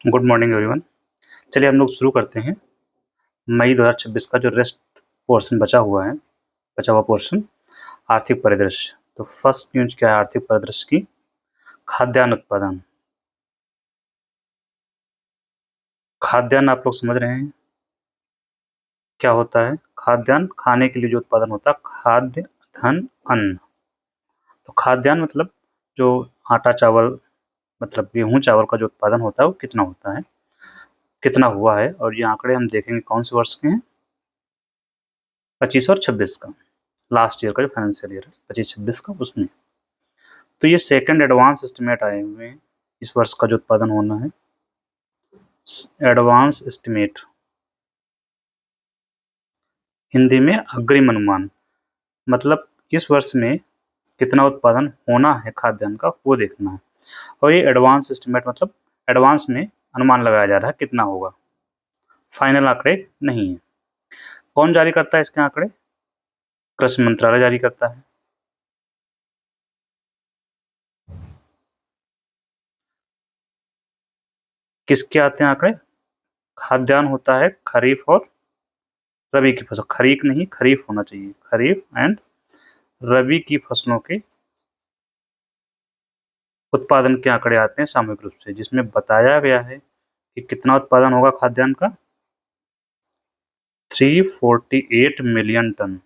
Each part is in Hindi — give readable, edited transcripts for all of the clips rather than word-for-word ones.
Good morning everyone. चलिए हम लोग शुरू करते हैं। मई 2026 का जो रेस्ट पोर्शन बचा हुआ पोर्शन आर्थिक परिदृश्य। तो फर्स्ट न्यूज क्या है आर्थिक परिदृश्य की? खाद्यान्न उत्पादन। खाद्यान्न आप लोग समझ रहे हैं क्या होता है? खाद्यान्न खाने के लिए जो उत्पादन होता है, खाद्य धन अन्न। तो खाद्यान्न मतलब जो आटा चावल मतलब गेहूं चावल का जो उत्पादन होता है वो कितना होता है, कितना हुआ है। और ये आंकड़े हम देखेंगे कौन से वर्ष के हैं, 25 और 26 का, लास्ट ईयर का जो फाइनेंशियल ईयर है 25-26 का, उसमें। तो ये सेकंड एडवांस एस्टिमेट आए हुए हैं इस वर्ष का जो उत्पादन होना है। एडवांस एस्टिमेट हिंदी में अग्रिम अनुमान, मतलब इस वर्ष में कितना उत्पादन होना है खाद्यान्न का वो देखना है। और ये एडवांस एस्टिमेट मतलब एडवांस में अनुमान लगाया जा रहा है कितना होगा, फाइनल आंकड़े नहीं है। कौन जारी करता है इसके आंकड़े? कृषि मंत्रालय जारी करता है। किसके आते हैं आंकड़े? खाद्यान्न होता है खरीफ और रबी की फसल, खरीफ नहीं खरीफ होना चाहिए, खरीफ एंड रबी की फसलों के उत्पादन के आंकड़े आते हैं सामूहिक रूप से, जिसमें बताया गया है कि कितना उत्पादन होगा खाद्यान्न का, 348 मिलियन टन।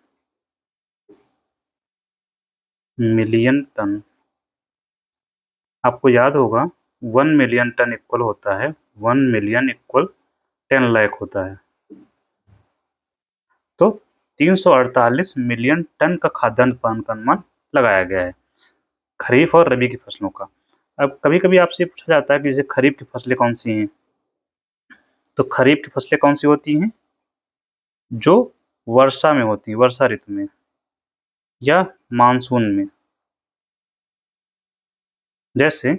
आपको याद होगा 1 मिलियन टन इक्वल होता है 1 मिलियन इक्वल 10 लाख होता है। तो 348 मिलियन टन का खाद्यान्न उत्पादन का अनुमान लगाया गया है खरीफ और रबी की फसलों का। अब कभी कभी आपसे पूछा जाता है कि जैसे खरीफ की फसलें कौन सी हैं, तो खरीफ की फसलें कौन सी होती हैं? जो वर्षा में होती है, वर्षा ऋतु में या मानसून में। जैसे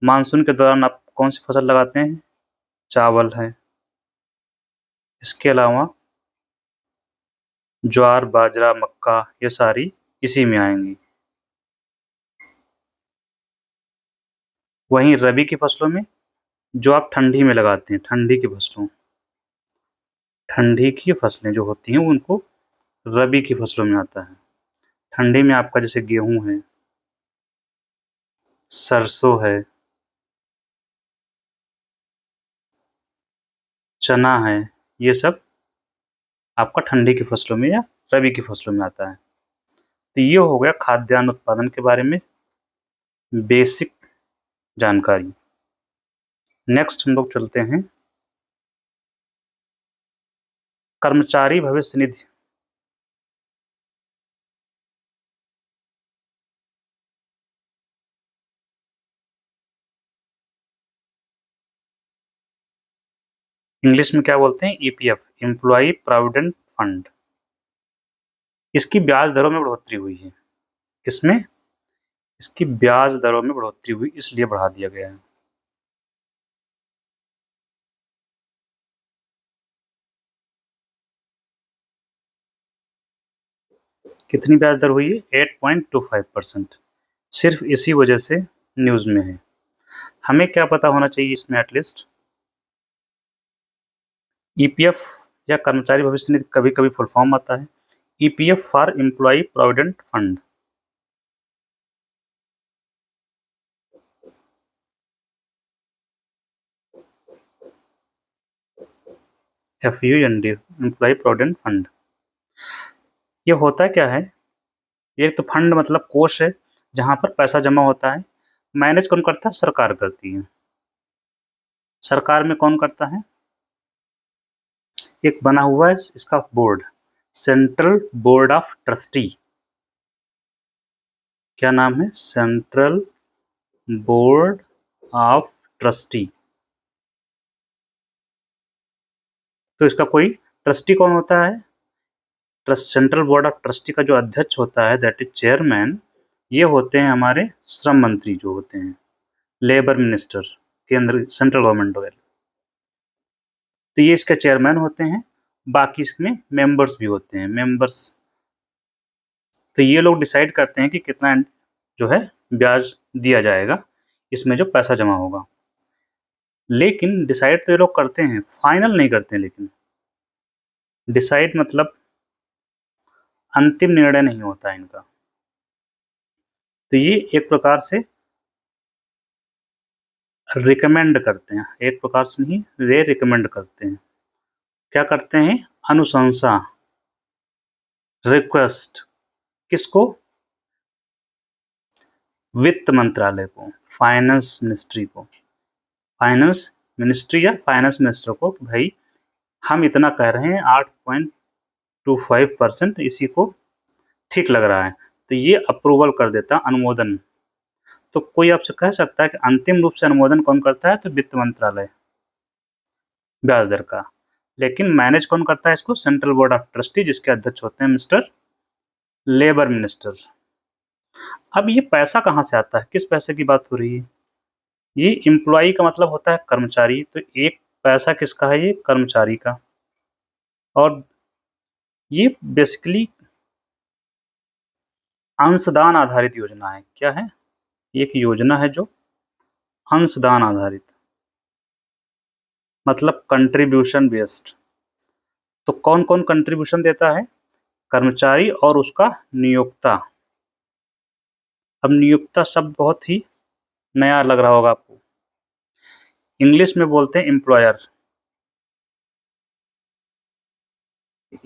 मानसून के दौरान आप कौन सी फसल लगाते हैं? चावल है। इसके अलावा ज्वार बाजरा मक्का ये सारी इसी में आएंगी। वहीं रबी की फसलों में जो आप ठंडी में लगाते हैं, ठंडी की फसलें जो होती हैं उनको रबी की फसलों में आता है। ठंडी में आपका जैसे गेहूं है, सरसों है, चना है, ये सब आपका ठंडी की फसलों में या रबी की फसलों में आता है। तो ये हो गया खाद्यान्न उत्पादन के बारे में बेसिक जानकारी। नेक्स्ट हम लोग चलते हैं कर्मचारी भविष्य निधि। इंग्लिश में क्या बोलते हैं? EPF, employ provident fund. इसकी ब्याज दरों में बढ़ोतरी हुई है। किसमें? इसकी ब्याज दरों में बढ़ोतरी हुई, इसलिए बढ़ा दिया गया है। कितनी ब्याज दर हुई है? 8.25%। सिर्फ इसी वजह से न्यूज में है। हमें क्या पता होना चाहिए इसमें एटलीस्ट? ईपीएफ या कर्मचारी भविष्य निधि कभी कभी फुल फॉर्म आता है EPF for employ provident fund. FUND, employ provident fund. ये होता क्या है? ये तो फंड मतलब कोष है जहां पर पैसा जमा होता है। मैनेज कौन करता है? सरकार करती है। सरकार में कौन करता है? एक बना हुआ है इसका board, central board of trustee. क्या नाम है? Central board of trustee. तो इसका कोई ट्रस्टी कौन होता है? सेंट्रल बोर्ड ऑफ ट्रस्टी का जो अध्यक्ष होता है, दैट इज चेयरमैन, ये होते हैं हमारे श्रम मंत्री जो होते हैं, लेबर मिनिस्टर, केंद्र सेंट्रल गवर्नमेंट वगैरह। तो ये इसके चेयरमैन होते हैं। बाकी इसमें मेंबर्स भी होते हैं, मेंबर्स। तो ये लोग डिसाइड करते हैं कि कितना जो है ब्याज दिया जाएगा इसमें जो पैसा जमा होगा। लेकिन डिसाइड तो ये लोग करते हैं, फाइनल नहीं करते हैं। लेकिन डिसाइड मतलब अंतिम निर्णय नहीं होता है इनका। तो ये एक प्रकार से रिकमेंड करते हैं, एक प्रकार से नहीं, वे रिकमेंड करते हैं। क्या करते हैं? अनुशंसा, रिक्वेस्ट, किसको? वित्त मंत्रालय को, फाइनेंस मिनिस्ट्री को, फाइनेंस मिनिस्ट्री या फाइनेंस मिनिस्टर को कि भाई हम इतना कह रहे हैं 8.25%, इसी को ठीक लग रहा है, तो ये अप्रूवल कर देता, अनुमोदन। तो कोई आपसे कह सकता है कि अंतिम रूप से अनुमोदन कौन करता है? तो वित्त मंत्रालय, ब्याज दर का। लेकिन मैनेज कौन करता है इसको? सेंट्रल बोर्ड ऑफ ट्रस्टी, जिसके अध्यक्ष होते हैं मिस्टर लेबर मिनिस्टर। अब ये पैसा कहाँ से आता है? किस पैसे की बात हो रही है? ये एम्प्लॉई का मतलब होता है कर्मचारी, तो एक पैसा किसका है? ये कर्मचारी का। और ये बेसिकली अंशदान आधारित योजना है। क्या है? एक योजना है जो अंशदान आधारित, मतलब कंट्रीब्यूशन बेस्ड। तो कौन कौन कंट्रीब्यूशन देता है? कर्मचारी और उसका नियोक्ता। अब नियोक्ता शब्द बहुत ही नया लग रहा होगा आपको। इंग्लिश में बोलते हैं एम्प्लॉयर,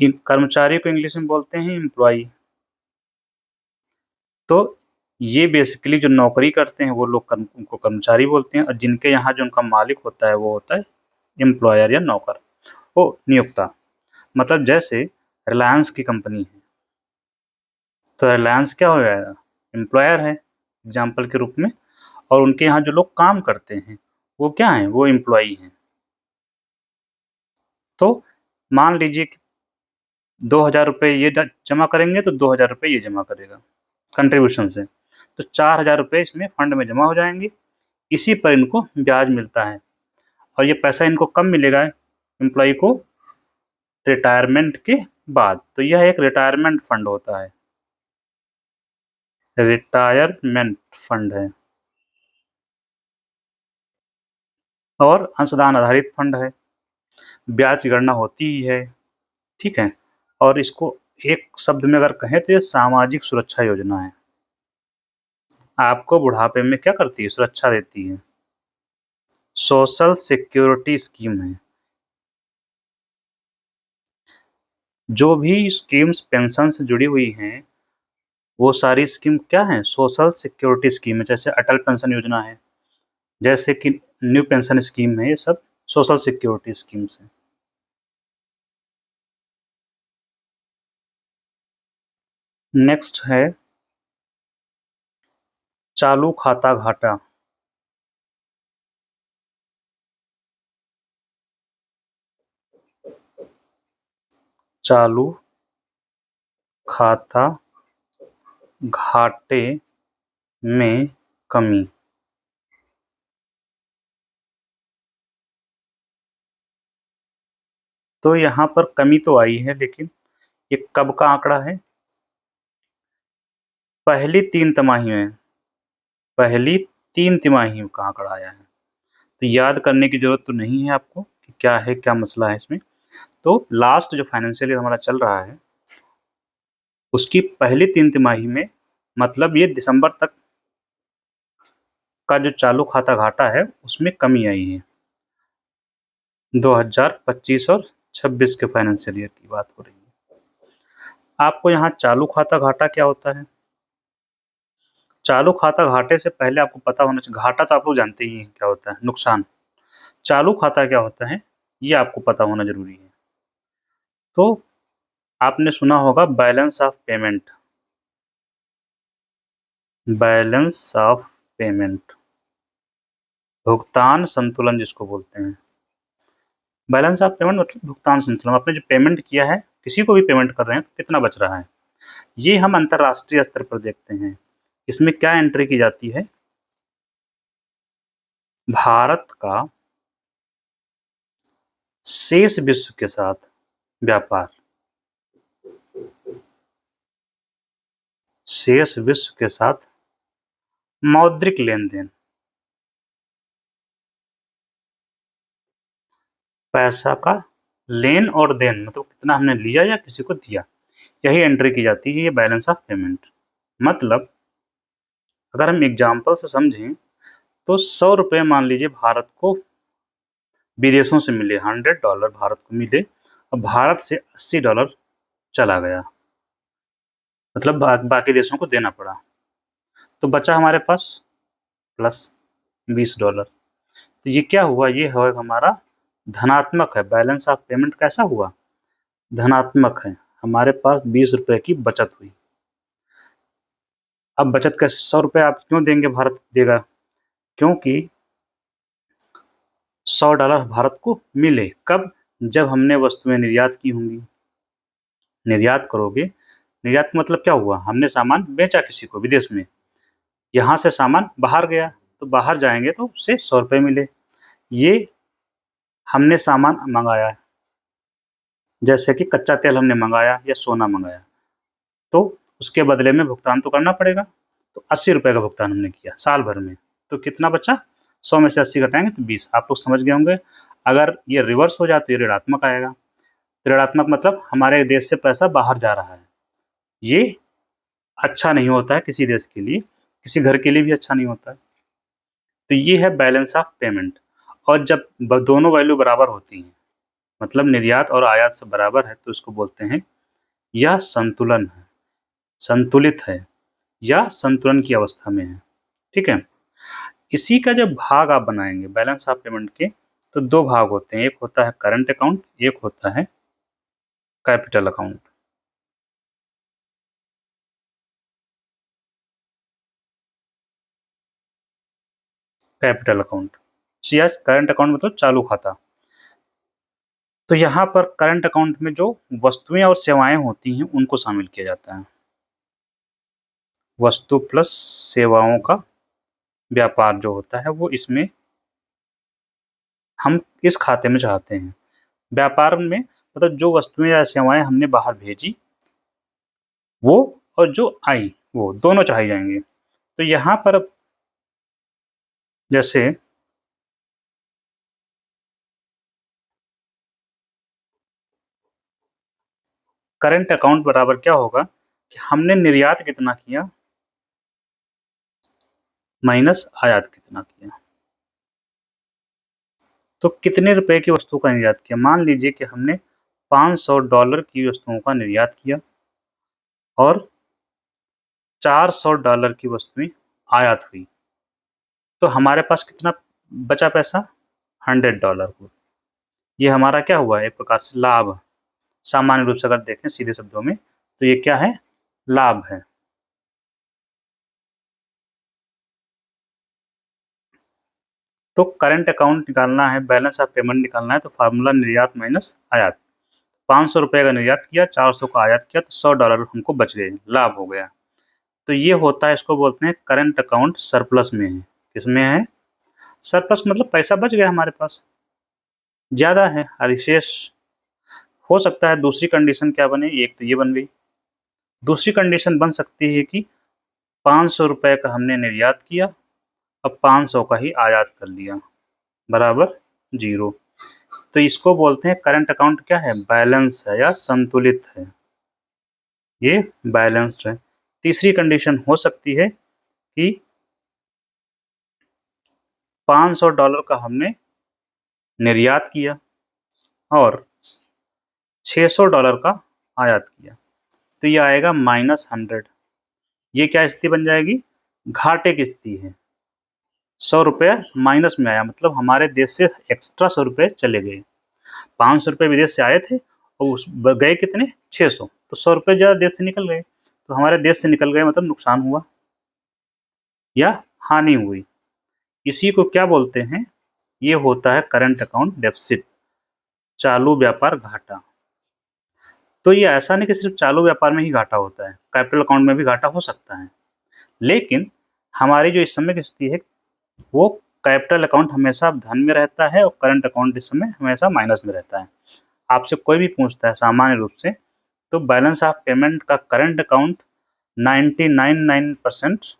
कर्मचारी को इंग्लिश में बोलते हैं एम्प्लॉई। तो ये बेसिकली जो नौकरी करते हैं वो लोग उनको कर्मचारी बोलते हैं, और जिनके यहाँ जो उनका मालिक होता है वो होता है एम्प्लॉयर या नौकर, वो नियोक्ता। मतलब जैसे रिलायंस की कंपनी है, तो रिलायंस क्या हो जाएगा? एम्प्लॉयर है एग्जाम्पल के रूप में, और उनके यहाँ जो लोग काम करते हैं वो क्या हैं? वो एम्प्लॉई हैं। तो मान लीजिए कि 2,000 रुपये ये जमा करेंगे तो 2,000 रुपये ये जमा करेगा कंट्रीब्यूशन से, तो 4,000 रुपये इसमें फंड में जमा हो जाएंगे। इसी पर इनको ब्याज मिलता है, और ये पैसा इनको कब मिलेगा? एम्प्लॉई को रिटायरमेंट के बाद। तो यह एक रिटायरमेंट फंड होता है, रिटायरमेंट फंड है, और अंशदान आधारित फंड है। ब्याज की गणना होती ही है, ठीक है। और इसको एक शब्द में अगर कहें तो ये सामाजिक सुरक्षा योजना है। आपको बुढ़ापे में क्या करती है? सुरक्षा देती है। सोशल सिक्योरिटी स्कीम है। जो भी स्कीम्स पेंशन से जुड़ी हुई हैं वो सारी स्कीम क्या है? सोशल सिक्योरिटी स्कीम है। जैसे अटल पेंशन योजना है, जैसे कि न्यू पेंशन स्कीम है, ये सब सोशल सिक्योरिटी स्कीम्स हैं। नेक्स्ट है चालू खाता घाटा। चालू खाता घाटे में कमी। तो यहाँ पर कमी तो आई है, लेकिन ये कब का आंकड़ा है? पहली 3 तिमाही में, पहली 3 तिमाही का आंकड़ा आया है। तो याद करने की जरूरत तो नहीं है आपको कि क्या है, क्या मसला है इसमें। तो लास्ट जो फाइनेंशियल ईयर हमारा चल रहा है उसकी पहली 3 तिमाही में, मतलब ये दिसंबर तक का जो चालू खाता घाटा है उसमें कमी आई है। 2025 और 26 के फाइनेंशियल ईयर की बात हो रही है। आपको यहाँ चालू खाता घाटा क्या होता है? चालू खाता घाटे से पहले आपको पता होना चाहिए, घाटा तो आप लोग जानते ही हैं क्या होता है, नुकसान। चालू खाता क्या होता है ये आपको पता होना जरूरी है। तो आपने सुना होगा balance of payment, balance of payment, भुगतान संतुलन जिसको बोलते हैं। बैलेंस ऑफ पेमेंट मतलब भुगतान संतुलन, आपने जो पेमेंट किया है, किसी को भी पेमेंट कर रहे हैं तो कितना बच रहा है, ये हम अंतर्राष्ट्रीय स्तर पर देखते हैं। इसमें क्या एंट्री की जाती है? भारत का शेष विश्व के साथ व्यापार, शेष विश्व के साथ मौद्रिक लेन देन, पैसा का लेन और देन, मतलब कितना हमने लिया या किसी को दिया, यही एंट्री की जाती है, ये बैलेंस ऑफ पेमेंट। मतलब अगर हम एग्जाम्पल से समझें तो 100 रुपये मान लीजिए भारत को विदेशों से मिले, $100 भारत को मिले, और भारत से $80 चला गया, मतलब बाकी देशों को देना पड़ा, तो बचा हमारे पास प्लस $20। तो ये क्या हुआ, ये है हमारा धनात्मक है, बैलेंस ऑफ पेमेंट कैसा हुआ, धनात्मक है, हमारे पास 20 रुपये की बचत हुई। अब बचत कैसे, 100 रुपये आप क्यों देंगे, भारत देगा, क्योंकि $100 भारत को मिले, कब, जब हमने वस्तुएं निर्यात की होंगी। निर्यात करोगे, निर्यात का मतलब क्या हुआ, हमने सामान बेचा किसी को विदेश में, यहाँ से सामान बाहर गया, तो बाहर जाएंगे तो उससे 100 रुपये मिले। ये हमने सामान मंगाया है, जैसे कि कच्चा तेल हमने मंगाया या सोना मंगाया, तो उसके बदले में भुगतान तो करना पड़ेगा, तो 80 रुपये का भुगतान हमने किया साल भर में, तो कितना बचा, 100 में से 80 घटाएंगे तो 20। आप लोग समझ गए होंगे। अगर ये रिवर्स हो जाए तो ये ऋणात्मक आएगा। ऋणात्मक मतलब हमारे देश से पैसा बाहर जा रहा है, ये अच्छा नहीं होता है किसी देश के लिए, किसी घर के लिए भी अच्छा नहीं होता है। तो ये है बैलेंस ऑफ पेमेंट। और जब दोनों वैल्यू बराबर होती हैं, मतलब निर्यात और आयात से बराबर है, तो इसको बोलते हैं यह संतुलन है, संतुलित है या संतुलन की अवस्था में है। ठीक है, इसी का जब भाग आप बनाएंगे बैलेंस ऑफ पेमेंट के, तो दो भाग होते हैं, एक होता है करंट अकाउंट, एक होता है कैपिटल अकाउंट। कैपिटल अकाउंट या करंट अकाउंट मतलब चालू खाता। तो यहाँ पर करंट अकाउंट में जो वस्तुएं और सेवाएं होती हैं उनको शामिल किया जाता है, वस्तु प्लस सेवाओं का व्यापार जो होता है वो इसमें हम इस खाते में चढ़ाते हैं। व्यापार में मतलब जो वस्तुएं या सेवाएं हमने बाहर भेजी वो, और जो आई वो, दोनों चढ़ाई जाएंगे। तो यहाँ पर जैसे करंट अकाउंट बराबर क्या होगा कि हमने निर्यात कितना किया माइनस आयात कितना किया। तो कितने रुपए की वस्तु का निर्यात किया, मान लीजिए कि हमने $500 की वस्तुओं का निर्यात किया और $400 की वस्तुएं आयात हुई, तो हमारे पास कितना बचा पैसा, $100 को। ये हमारा क्या हुआ, एक प्रकार से लाभ। सामान्य रूप से अगर देखें सीधे शब्दों में तो ये क्या है, लाभ है। तो करंट अकाउंट निकालना है, बैलेंस ऑफ पेमेंट निकालना है, तो फार्मूला निर्यात माइनस आयात। 500 रुपये का निर्यात किया, 400 का आयात किया, तो $100 हमको बच गए, लाभ हो गया। तो ये होता है, इसको बोलते हैं करंट अकाउंट सरप्लस में है। किसमें है, सरप्लस मतलब पैसा बच गया हमारे पास, ज्यादा है, अधिशेष। हो सकता है दूसरी कंडीशन क्या बने, एक तो ये बन गई, दूसरी कंडीशन बन सकती है कि 500 रुपये का हमने निर्यात किया, अब 500 का ही आयात कर लिया, बराबर 0। तो इसको बोलते हैं करंट अकाउंट क्या है, बैलेंस है या संतुलित है, ये बैलेंस्ड है। तीसरी कंडीशन हो सकती है कि $500 का हमने निर्यात किया और $600 का आयात किया, तो ये आएगा -100। ये क्या स्थिति बन जाएगी, घाटे की स्थिति है। 100 रुपये माइनस में आया, मतलब हमारे देश से एक्स्ट्रा 100 रुपये चले गए। 500 रुपये विदेश से आए थे और उस गए कितने, 600, तो 100 रुपये ज़्यादा देश से निकल गए। तो हमारे देश से निकल गए मतलब नुकसान हुआ या हानि हुई। इसी को क्या बोलते हैं, ये होता है करंट अकाउंट डेफिसिट, चालू व्यापार घाटा। तो ये ऐसा नहीं कि सिर्फ चालू व्यापार में ही घाटा होता है, कैपिटल अकाउंट में भी घाटा हो सकता है, लेकिन हमारी जो इस समय की स्थिति है वो कैपिटल अकाउंट हमेशा धन में रहता है और करंट अकाउंट इस समय हमेशा माइनस में रहता है। आपसे कोई भी पूछता है सामान्य रूप से, तो बैलेंस ऑफ पेमेंट का करंट अकाउंट 99%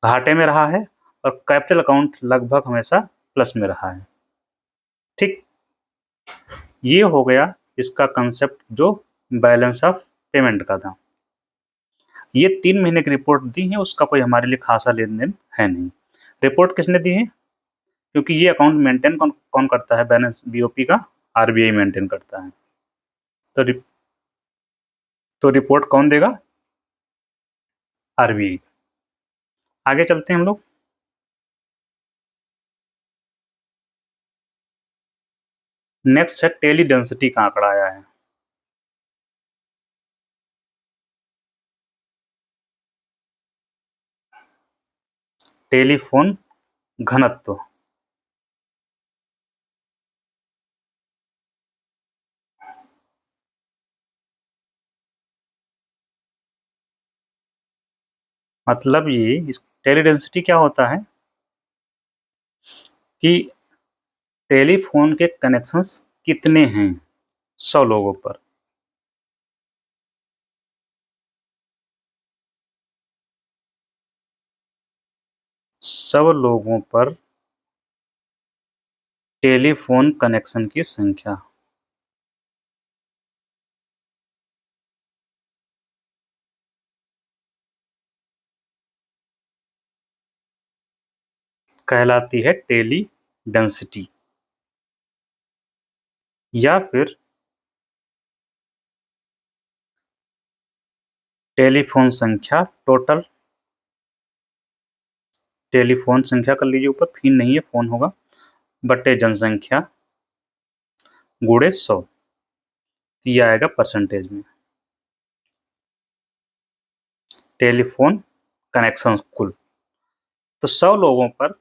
घाटे में रहा है और कैपिटल अकाउंट लगभग हमेशा प्लस में रहा है। ठीक, ये हो गया इसका कंसेप्ट जो बैलेंस ऑफ पेमेंट का था। ये 3 महीने की रिपोर्ट दी है, उसका कोई हमारे लिए खासा लेन देन है नहीं। रिपोर्ट किसने दी है? क्योंकि ये अकाउंट मेंटेन कौन कौन करता है? बैलेंस बीओपी का आरबीआई मेंटेन करता है। तो तो रिपोर्ट कौन देगा? आरबीआई। आगे चलते हैं हम लोग। नेक्स्ट है टेली डेंसिटी का आंकड़ा आया है। टेलीफोन घनत्व। मतलब ये इस टेली डेंसिटी क्या होता है कि टेलीफोन के कनेक्शंस कितने हैं 100 लोगों पर। सब लोगों पर टेलीफोन कनेक्शन की संख्या। कहलाती है टेली डेंसिटी, या फिर टेलीफोन संख्या टोटल। टेलीफोन संख्या कर लीजिए ऊपर, फिर नहीं है फोन होगा, बटे जनसंख्या गुणे 100, ये आएगा परसेंटेज में। टेलीफोन कनेक्शन कुल, तो 100 लोगों पर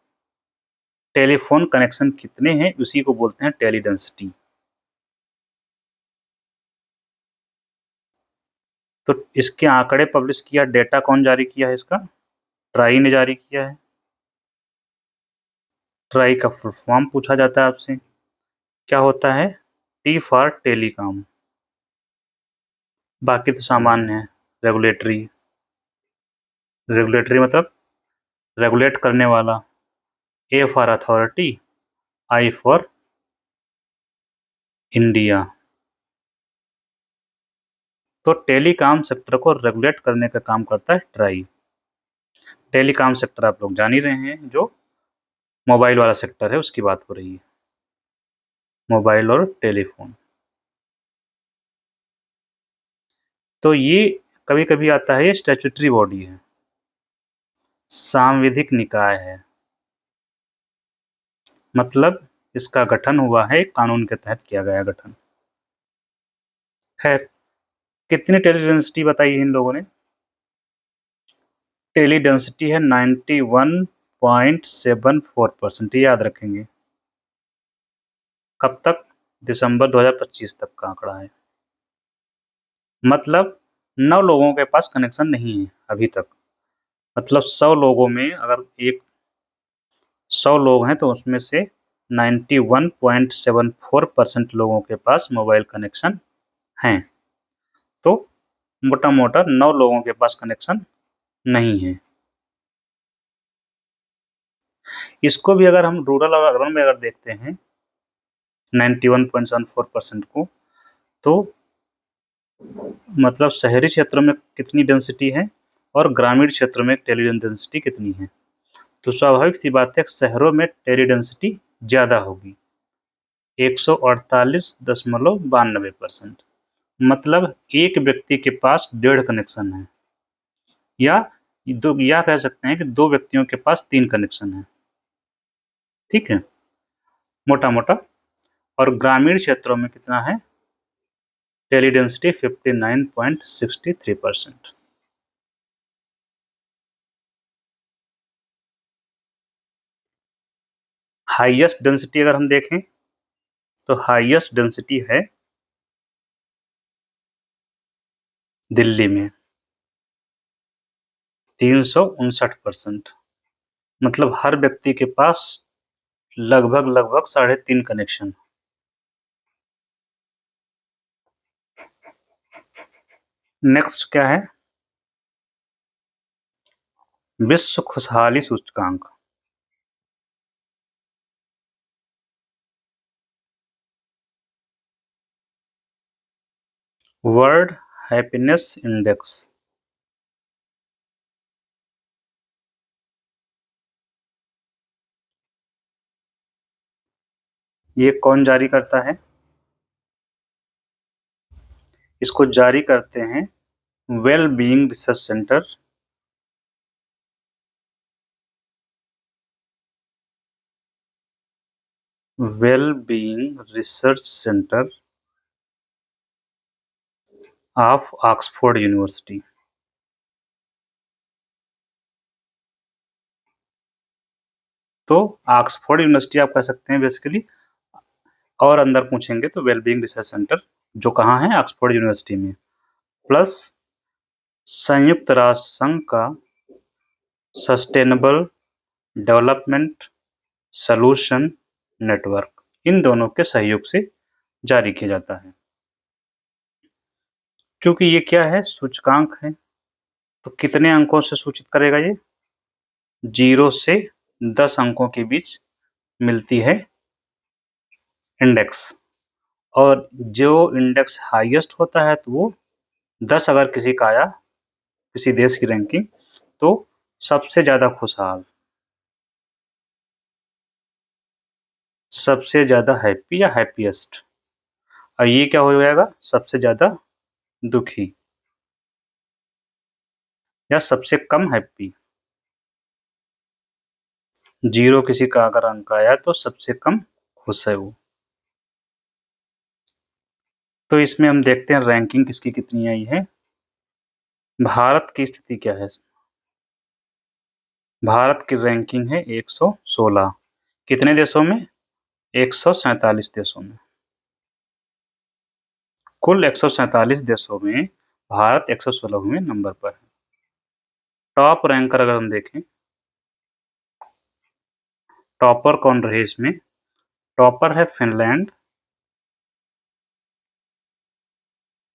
टेलीफोन कनेक्शन कितने हैं उसी को बोलते हैं टेली डेंसिटी। तो इसके आंकड़े पब्लिश किया, डेटा कौन जारी किया है इसका? ट्राई ने जारी किया है। ट्राई का फुल फॉर्म पूछा जाता है आपसे, क्या होता है? T for telecom. बाकी तो सामान्य है। रेगुलेटरी, रेगुलेटरी मतलब रेगुलेट करने वाला। A for authority, I for India. तो टेलीकॉम सेक्टर को रेगुलेट करने का काम करता है ट्राई। टेलीकॉम सेक्टर आप लोग जान ही रहे हैं, जो मोबाइल वाला सेक्टर है उसकी बात हो रही है, मोबाइल और टेलीफोन। तो ये कभी कभी आता है, ये स्टैट्यूटरी बॉडी है, सांविधिक निकाय है, मतलब इसका गठन हुआ है कानून के तहत किया गया गठन। खैर, कितनी टेली डेंसिटी बताई है इन लोगों ने? टेली डेंसिटी है 91.74%, याद रखेंगे। कब तक? दिसंबर 2025 तक का आंकड़ा है। मतलब 9 लोगों के पास कनेक्शन नहीं है अभी तक। मतलब 100 लोगों में अगर 100 लोग हैं तो उसमें से 91.74% लोगों के पास मोबाइल कनेक्शन हैं। तो मोटा मोटा 9 लोगों के पास कनेक्शन नहीं है। इसको भी अगर हम रूरल और अर्बन में अगर देखते हैं 91.74% को, तो मतलब शहरी क्षेत्रों में कितनी डेंसिटी है और ग्रामीण क्षेत्रों में टेली डेंसिटी कितनी है? तो स्वाभाविक सी बात है, शहरों में टेली डेंसिटी ज़्यादा होगी, 148.92%। मतलब एक व्यक्ति के पास 1.5 कनेक्शन है, या कह सकते हैं कि 2 व्यक्तियों के पास 3 कनेक्शन है। ठीक है, मोटा मोटा। और ग्रामीण क्षेत्रों में कितना है टेली डेंसिटी? 59.63%। हाईएस्ट डेंसिटी अगर हम देखें तो हाईएस्ट डेंसिटी है दिल्ली में 359%। मतलब हर व्यक्ति के पास लगभग लगभग 3.5 कनेक्शन। नेक्स्ट क्या है? विश्व खुशहाली सूचकांक। World happiness index. ये कौन जारी करता है? इसको जारी करते हैं well being research centre. Well being research centre of Oxford university. तो ऑक्सफोर्ड यूनिवर्सिटी आप कह सकते हैं बेसिकली, और अंदर पूछेंगे तो वेलबींग रिसर्च सेंटर जो कहाँ है? ऑक्सफोर्ड यूनिवर्सिटी में, प्लस संयुक्त राष्ट्र संघ का सस्टेनेबल डेवलपमेंट सॉल्यूशन नेटवर्क, इन दोनों के सहयोग से जारी किया जाता है। क्योंकि ये क्या है? सूचकांक है, तो कितने अंकों से सूचित करेगा ये? 0 से 10 अंकों के बीच मिलती है इंडेक्स, और जो इंडेक्स हाईएस्ट होता है तो वो 10 अगर किसी का आया, किसी देश की रैंकिंग, तो सबसे ज्यादा खुशहाल, सबसे ज्यादा हैप्पी या हैप्पीएस्ट, और ये क्या हो जाएगा? सबसे ज्यादा दुखी या सबसे कम हैप्पी। 0 किसी का अगर अंक आया तो सबसे कम खुश है वो। तो इसमें हम देखते हैं रैंकिंग किसकी कितनी आई है। भारत की स्थिति क्या है? भारत की रैंकिंग है 116। कितने देशों में? 147 देशों में। कुल 147 देशों में भारत 116वें नंबर पर है। टॉप रैंकर अगर हम देखें, टॉपर कौन रहे इसमें? टॉपर है फिनलैंड,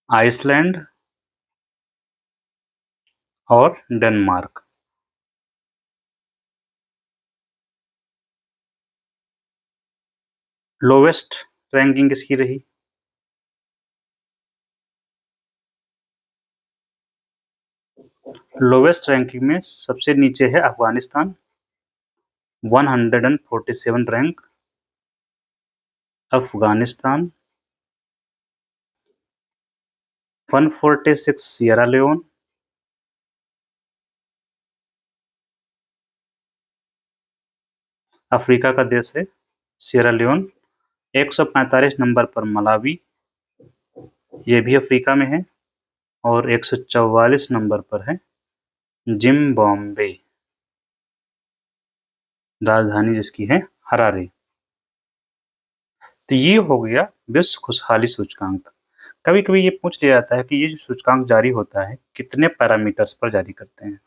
आइसलैंड और डेनमार्क। लोवेस्ट रैंकिंग किसकी रही? लोवेस्ट रैंकिंग में सबसे नीचे है Afghanistan, 147 rank Afghanistan. 146 Sierra Leone, Africa का देश है सियरा लियोन। 145 नंबर पर मलावी, ये भी अफ्रीका में है, और 144 नंबर पर है जिम्बाब्वे, राजधानी जिसकी है हरारे। तो ये हो गया विश्व खुशहाली सूचकांक। कभी कभी ये पूछ लिया जाता है कि ये जो सूचकांक जारी होता है कितने पैरामीटर्स पर जारी करते हैं,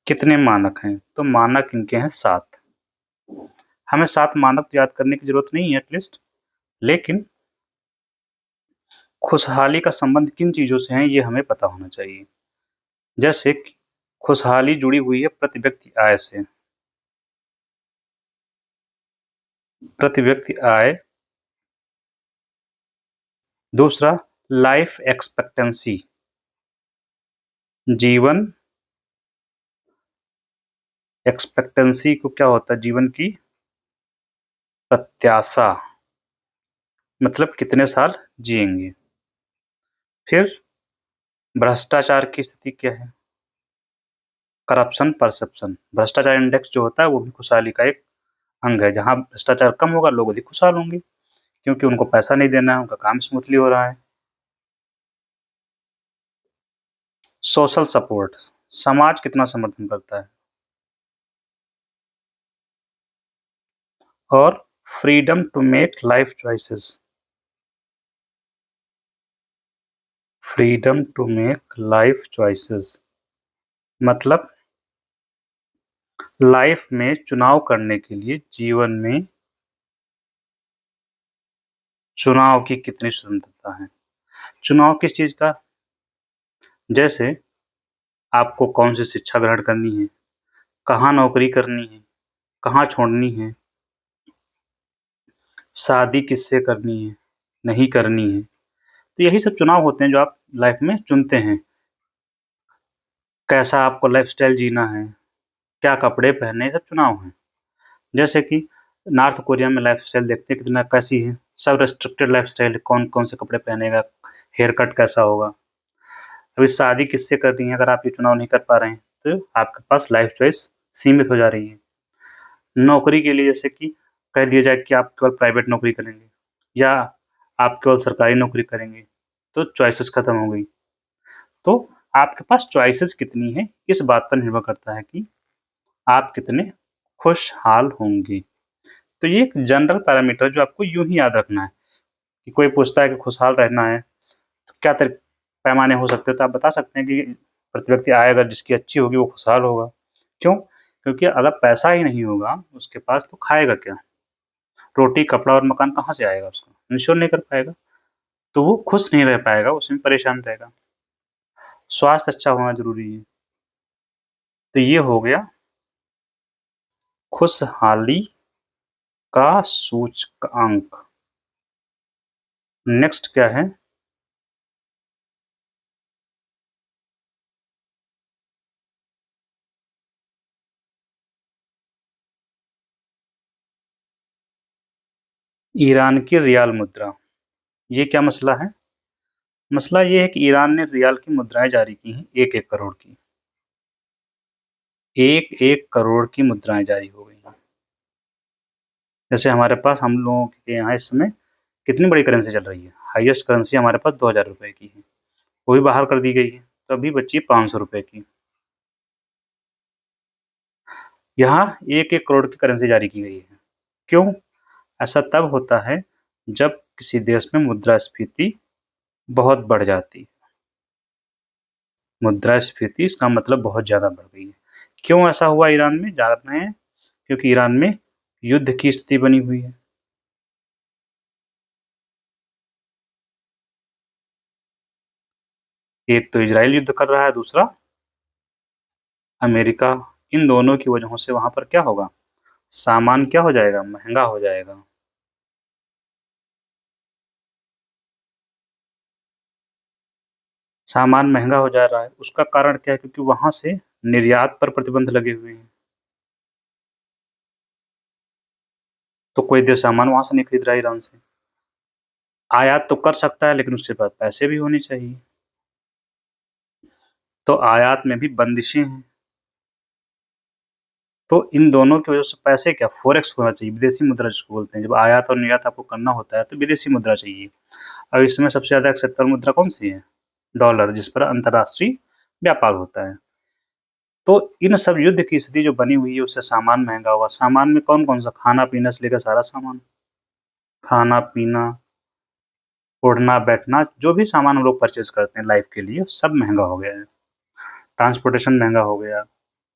कितने मानक हैं? तो मानक इनके हैं 7। हमें 7 मानक तो याद करने की जरूरत नहीं है एटलीस्ट, लेकिन खुशहाली का संबंध किन चीजों से है ये हमें पता होना चाहिए। जैसे कि खुशहाली जुड़ी हुई है प्रति व्यक्ति आय से। प्रति व्यक्ति आय। दूसरा, लाइफ एक्सपेक्टेंसी, जीवन एक्सपेक्टेंसी को क्या होता है? जीवन की प्रत्याशा, मतलब कितने साल जिएंगे। फिर भ्रष्टाचार की स्थिति क्या है? करप्शन परसेप्शन, भ्रष्टाचार इंडेक्स जो होता है वो भी खुशहाली का एक अंग है। जहां भ्रष्टाचार कम होगा लोग अधिक खुशहाल होंगे, क्योंकि उनको पैसा नहीं देना है, उनका काम स्मूथली हो रहा है। सोशल सपोर्ट, समाज कितना समर्थन करता है। और freedom to make life choices, freedom to make life choices मतलब लाइफ में चुनाव करने के लिए जीवन में चुनाव की कितनी स्वतंत्रता है। चुनाव किस चीज का? जैसे आपको कौन सी शिक्षा ग्रहण करनी है, कहाँ नौकरी करनी है, कहाँ छोड़नी है, शादी किससे करनी है, नहीं करनी है। तो यही सब चुनाव होते हैं जो आप लाइफ में चुनते हैं। कैसा आपको लाइफस्टाइल जीना है, क्या कपड़े पहनने, ये सब चुनाव हैं। जैसे कि नॉर्थ कोरिया में लाइफस्टाइल देखते हैं कितना कैसी है, सब रेस्ट्रिक्टेड लाइफस्टाइल है, कौन कौन से कपड़े पहनेगा, हेयर कट कैसा होगा। अभी शादी किससे करनी है, अगर आप ये चुनाव नहीं कर पा रहे हैं तो आपके पास लाइफ चॉइस सीमित हो जा रही है। नौकरी के लिए जैसे कि कह दिया जाए कि आप केवल प्राइवेट नौकरी करेंगे या आप केवल सरकारी नौकरी करेंगे, तो चॉइसेस खत्म हो गई। तो आपके पास चॉइसेस कितनी है इस बात पर निर्भर करता है कि आप कितने खुशहाल होंगे। तो ये एक जनरल पैरामीटर जो आपको यूं ही याद रखना है कि कोई पूछता है कि खुशहाल रहना है तो क्या पैमाने हो सकते हैं, तो आप बता सकते हैं कि प्रति व्यक्ति आय अगर जिसकी अच्छी होगी वो खुशहाल होगा। क्यों? क्योंकि अगर पैसा ही नहीं होगा उसके पास तो खाएगा क्या, रोटी कपड़ा और मकान कहाँ से आएगा, उसका इंश्योर नहीं कर पाएगा, तो वो खुश नहीं रह पाएगा, उसमें परेशान रहेगा। स्वास्थ्य अच्छा होना जरूरी है। तो ये हो गया खुशहाली का सूचकांक। नेक्स्ट क्या है? ईरान की रियाल मुद्रा। ये क्या मसला है? मसला ये है कि ईरान ने रियाल की मुद्राएं जारी की हैं, एक एक करोड़ की। एक एक करोड़ की मुद्राएं जारी हो गई हैं। जैसे हमारे पास, हम लोगों के यहाँ इस समय कितनी बड़ी करेंसी चल रही है, हाईएस्ट करेंसी हमारे पास 2000 रुपए की है, वो भी बाहर कर दी गई है, तो अभी बची 500 रुपए की। यहाँ एक एक करोड़ की करेंसी जारी की गई है। क्यों? ऐसा तब होता है जब किसी देश में मुद्रास्फीति बहुत बढ़ जाती है। मुद्रास्फीति इसका मतलब बहुत ज़्यादा बढ़ गई है। क्यों ऐसा हुआ ईरान में, जान रहे हैं? क्योंकि ईरान में युद्ध की स्थिति बनी हुई है। एक तो इजराइल युद्ध कर रहा है, दूसरा अमेरिका। इन दोनों की वजहों से वहां पर क्या होगा, सामान क्या हो जाएगा, महंगा हो जाएगा। सामान महंगा हो जा रहा है, उसका कारण क्या है? क्योंकि वहां से निर्यात पर प्रतिबंध लगे हुए हैं, तो कोई देश सामान वहां से नहीं खरीद रहा है ईरान से। आयात तो कर सकता है लेकिन उसके पास पैसे भी होने चाहिए, तो आयात में भी बंदिशें हैं। तो इन दोनों की वजह से पैसे क्या, फोरेक्स होना चाहिए, विदेशी मुद्रा जिसको बोलते हैं। जब आयात और निर्यात आपको करना होता है तो विदेशी मुद्रा चाहिए। अब इस समय सबसे ज्यादा एक्सेप्टेबल मुद्रा कौन सी है? डॉलर, जिस पर अंतर्राष्ट्रीय व्यापार होता है। तो इन सब युद्ध की स्थिति जो बनी हुई है उससे सामान महंगा होगा। सामान में कौन कौन सा, खाना पीना से लेकर सारा सामान, खाना पीना, उड़ना बैठना, जो भी सामान हम लोग परचेज करते हैं लाइफ के लिए, सब महंगा हो गया है। ट्रांसपोर्टेशन महंगा हो गया।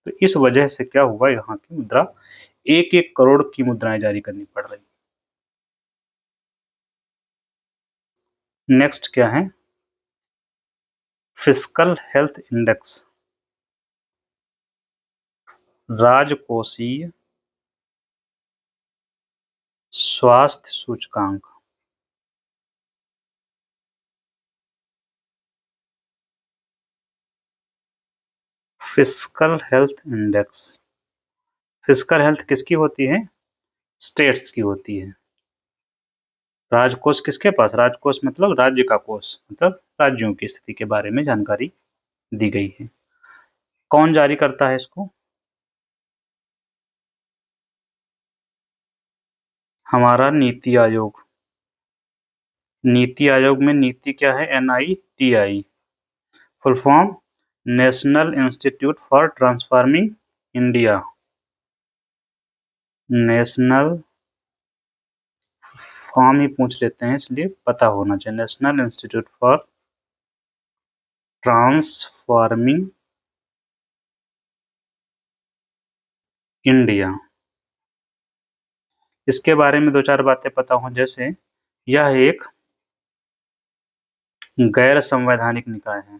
तो इस वजह से क्या हुआ, यहाँ की मुद्रा एक एक करोड़ की मुद्राएं जारी करनी पड़ रही। नेक्स्ट क्या है? फिस्कल हेल्थ इंडेक्स, राजकोषीय स्वास्थ्य सूचकांक। Fiscal health index. Fiscal health किसकी होती है? स्टेट्स की होती है। राजकोष किसके पास? राजकोष मतलब राज्य का कोष, मतलब राज्यों की स्थिति के बारे में जानकारी दी गई है। कौन जारी करता है इसको? हमारा नीति आयोग। नीति आयोग में नीति क्या है? NITI, full form national institute for transforming India. National form ही पूछ लेते हैं इसलिए पता होना चाहिए, national institute for transforming India. इसके बारे में दो चार बातें पता हो, जैसे यह एक गैर संवैधानिक निकाय है।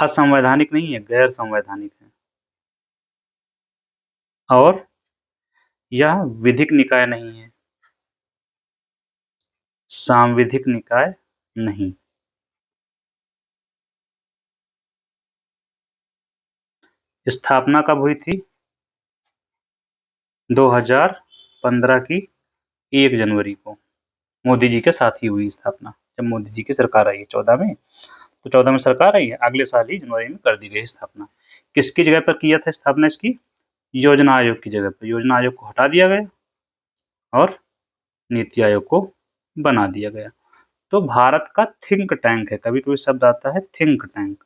असंवैधानिक नहीं है, गैर संवैधानिक है। और यह विधिक निकाय नहीं है। सांविधिक निकाय नहीं। स्थापना कब हुई थी? 2015 की 1 जनवरी को मोदी जी के साथ ही हुई स्थापना। जब मोदी जी की सरकार आई है 14 में, तो 14 में सरकार आई है, अगले साल ही जनवरी में कर दी गई स्थापना। किसकी जगह पर किया था स्थापना इसकी? योजना आयोग की जगह पर। योजना आयोग को हटा दिया गया और नीति आयोग को बना दिया गया। तो भारत का थिंक टैंक है, कभी कभी शब्द आता है थिंक टैंक,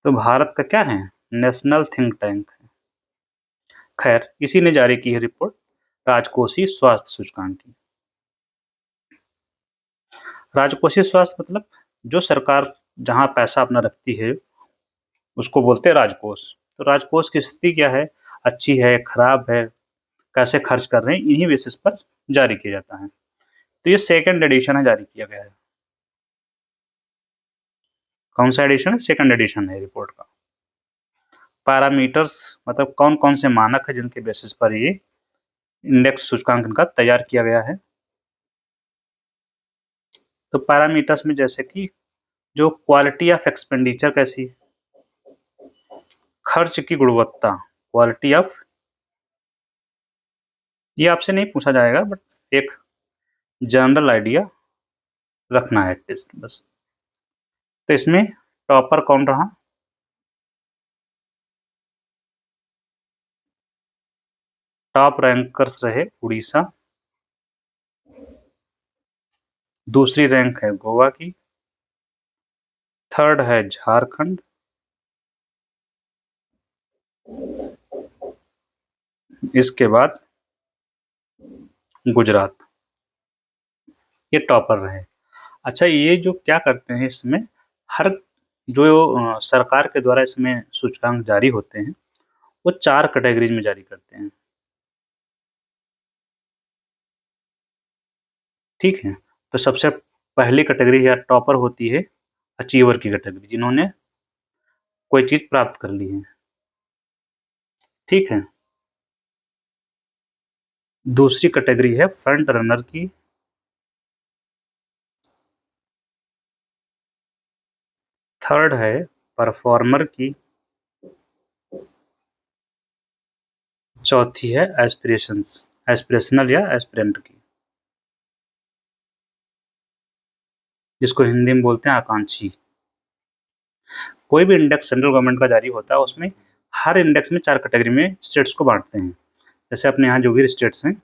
तो भारत का क्या है? नेशनल थिंक टैंक है। खैर, इसी ने जारी की है रिपोर्ट राजकोषीय स्वास्थ्य सूचकांक की। राजकोषीय स्वास्थ्य मतलब जो सरकार जहां पैसा अपना रखती है उसको बोलते हैं राजकोष। तो राजकोष की स्थिति क्या है, अच्छी है, खराब है, कैसे खर्च कर रहे हैं, इन्हीं बेसिस पर जारी किया जाता है। तो ये सेकंड एडिशन है, जारी किया गया है। कौन सा एडिशन है? सेकंड एडिशन है रिपोर्ट का। पैरामीटर्स मतलब कौन कौन से मानक है जिनके बेसिस पर ये इंडेक्स सूचकांकन का तैयार किया गया है। तो पैरामीटर्स में जैसे कि जो क्वालिटी ऑफ एक्सपेंडिचर कैसी है, खर्च की गुणवत्ता, क्वालिटी ऑफ, ये आपसे नहीं पूछा जाएगा बट एक जनरल आइडिया रखना है टेस्ट बस। तो इसमें टॉपर कौन रहा? टॉप रैंकर्स रहे उड़ीसा, दूसरी रैंक है गोवा की, थर्ड है झारखंड, इसके बाद गुजरात, ये टॉपर रहे। अच्छा, ये जो क्या करते हैं इसमें, हर जो सरकार के द्वारा इसमें सूचकांक जारी होते हैं वो 4 कैटेगरीज में जारी करते हैं। ठीक है, तो सबसे पहली कैटेगरी या टॉपर होती है अचीवर की कैटेगरी, जिन्होंने कोई चीज प्राप्त कर ली है। ठीक है, दूसरी कैटेगरी है फ्रंट रनर की, थर्ड है परफॉर्मर की, चौथी है एस्पिरेशनल या एस्पिरेंट की, जिसको हिंदी में बोलते हैं आकांक्षी। कोई भी इंडेक्स सेंट्रल गवर्नमेंट का जारी होता है उसमें हर इंडेक्स में 4 कैटेगरी में स्टेट्स को बांटते हैं। जैसे अपने यहाँ जो भी स्टेट्स हैं,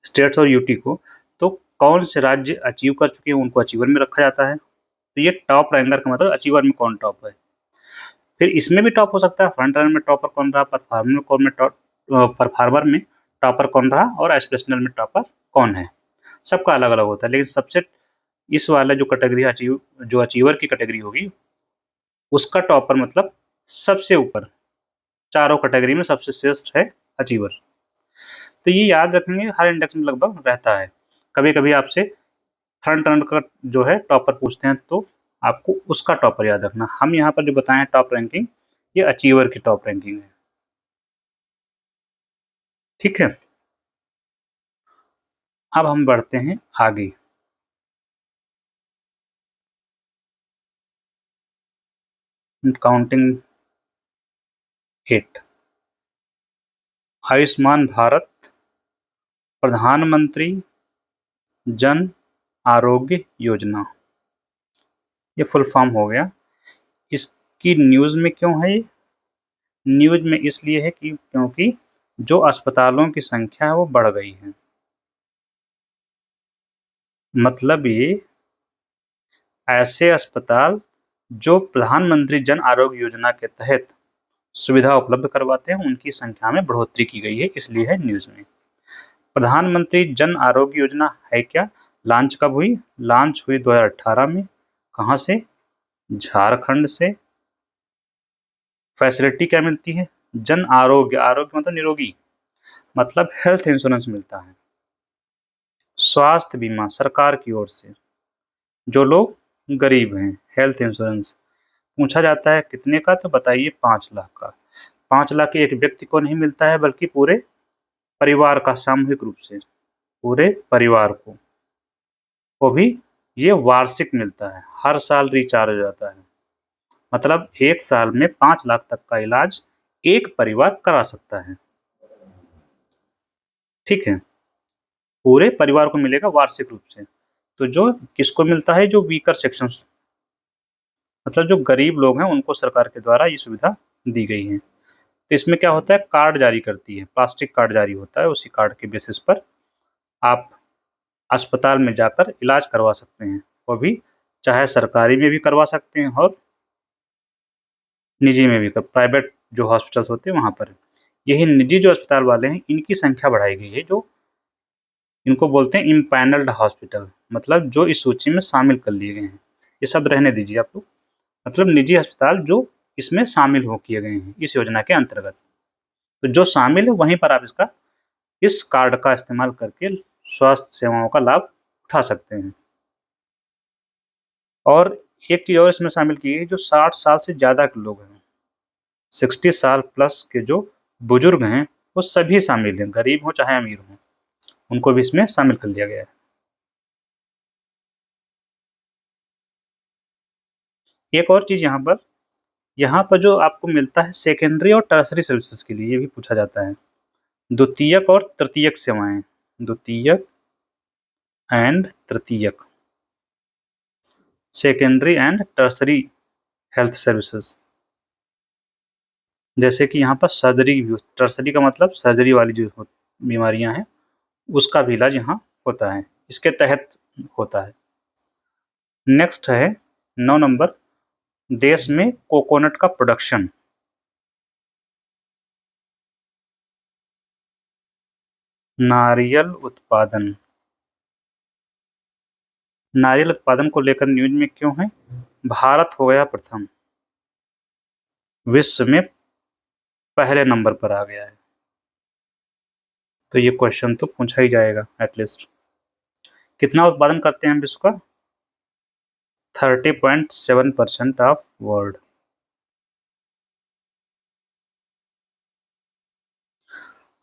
स्टेट्स और यूटी को, तो कौन से राज्य अचीव कर चुके हैं उनको अचीवर में रखा जाता है। तो ये टॉप रैंकर का मतलब अचीवर में कौन टॉप है। फिर इसमें भी टॉप हो सकता है, फ्रंट रनर में टॉपर कौन रहा, परफॉर्मर में टॉपर कौन रहा और एस्पिरेशनल में टॉपर कौन है। सबका अलग अलग होता है, लेकिन सबसे इस वाला जो कैटेगरी जो अचीवर की कैटेगरी होगी उसका टॉपर मतलब सबसे ऊपर, चारों कैटेगरी में सबसे श्रेष्ठ है अचीवर। तो ये याद रखेंगे, हर इंडेक्स में लगभग रहता है। कभी कभी आपसे फ्रंट रनर का जो है टॉपर पूछते हैं तो आपको उसका टॉपर याद रखना। हम यहाँ पर जो बताएं टॉप रैंकिंग, ये अचीवर की टॉप रैंकिंग है। ठीक है, अब हम बढ़ते हैं आगे। काउंटिंग 8। आयुष्मान भारत प्रधानमंत्री जन आरोग्य योजना, ये फुल फॉर्म हो गया। इसकी न्यूज़ में क्यों है ये? न्यूज़ में इसलिए है कि क्योंकि जो अस्पतालों की संख्या है वो बढ़ गई है। मतलब ये ऐसे अस्पताल जो प्रधानमंत्री जन आरोग्य योजना के तहत सुविधा उपलब्ध करवाते हैं उनकी संख्या में बढ़ोतरी की गई है, इसलिए है न्यूज़ में। प्रधानमंत्री जन आरोग्य योजना है क्या? लॉन्च कब हुई? लॉन्च हुई 2018 में। कहाँ से? झारखंड से। फैसिलिटी क्या मिलती है? जन आरोग्य, आरोग्य मतलब निरोगी, मतलब हेल्थ इंश्योरेंस मिलता है। स्वास्थ्य बीमा सरकार की ओर से, जो लोग गरीब हैं, हेल्थ इंश्योरेंस पूछा जाता है कितने का, तो बताइए 5 लाख का। 5 लाख एक व्यक्ति को नहीं मिलता है बल्कि पूरे परिवार का, सामूहिक रूप से पूरे परिवार को। वो भी ये वार्षिक मिलता है, हर साल रिचार्ज हो जाता है। मतलब 1 साल में 5 लाख तक का इलाज एक परिवार करा सकता है। ठीक है? पूरे परिवार को मिलेगा वार्षिक रूप से। तो जो किसको मिलता है, जो वीकर सेक्शंस, मतलब जो गरीब लोग हैं उनको सरकार के द्वारा ये सुविधा दी गई है। तो इसमें क्या होता है, कार्ड जारी करती है, प्लास्टिक कार्ड जारी होता है, उसी कार्ड के बेसिस पर आप अस्पताल में जाकर इलाज करवा सकते हैं। वो भी चाहे सरकारी में भी करवा सकते हैं और निजी में भी, प्राइवेट जो हॉस्पिटल्स होते हैं वहाँ पर। यही निजी जो अस्पताल वाले हैं इनकी संख्या बढ़ाई गई है, जो इनको बोलते हैं इम्पैनल्ड हॉस्पिटल, मतलब जो इस सूची में शामिल कर लिए गए हैं। ये सब रहने दीजिए आप लोग, मतलब निजी अस्पताल जो इसमें शामिल हो किए गए हैं इस योजना के अंतर्गत। तो जो शामिल है वहीं पर आप इस कार्ड का इस्तेमाल करके स्वास्थ्य सेवाओं का लाभ उठा सकते हैं। और एक चीज़ और इसमें शामिल की है, जो 60 साल से ज़्यादा के लोग हैं, 60 साल प्लस के जो बुजुर्ग हैं, वो सभी शामिल हैं, गरीब हो चाहे अमीर हो, उनको भी इसमें शामिल कर लिया गया है। एक और चीज़ यहाँ पर जो आपको मिलता है सेकेंडरी और टर्सरी सर्विसेज के लिए, ये भी पूछा जाता है। द्वितीयक और तृतीयक सेवाएं, द्वितीयक एंड तृतीयक, secondary and tertiary health services. जैसे कि यहाँ पर सर्जरी भी, टर्सरी का मतलब सर्जरी वाली जो बीमारियां हैं उसका भी इलाज यहाँ होता है, इसके तहत होता है। नेक्स्ट है 9 नंबर, देश में कोकोनट का प्रोडक्शन। नारियल उत्पादन, नारियल उत्पादन को लेकर न्यूज में क्यों है? भारत हो गया प्रथम, विश्व में पहले नंबर पर आ गया है। तो ये क्वेश्चन तो पूछा ही जाएगा एटलीस्ट। कितना उत्पादन करते हैं विश्व का? 30.7% ऑफ वर्ल्ड।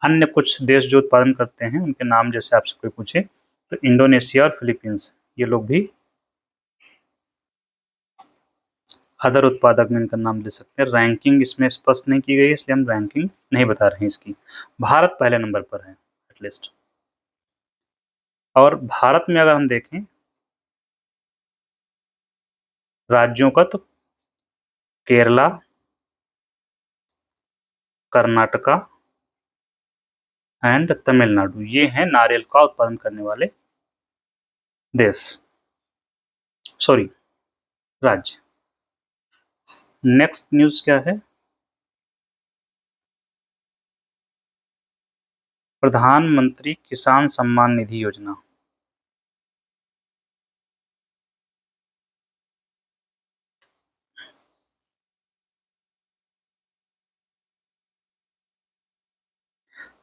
अन्य कुछ देश जो उत्पादन करते हैं उनके नाम जैसे आपसे कोई पूछे तो इंडोनेशिया और फिलीपींस, ये लोग भी अदर उत्पादक में इनका नाम ले सकते हैं। रैंकिंग इसमें स्पष्ट नहीं की गई है इसलिए हम रैंकिंग नहीं बता रहे हैं इसकी। भारत पहले नंबर पर है एटलीस्ट। और भारत में अगर हम देखें राज्यों का, तो केरला, कर्नाटका एंड तमिलनाडु, ये हैं नारियल का उत्पादन करने वाले देश, सॉरी राज्य। नेक्स्ट न्यूज़ क्या है? प्रधानमंत्री किसान सम्मान निधि योजना।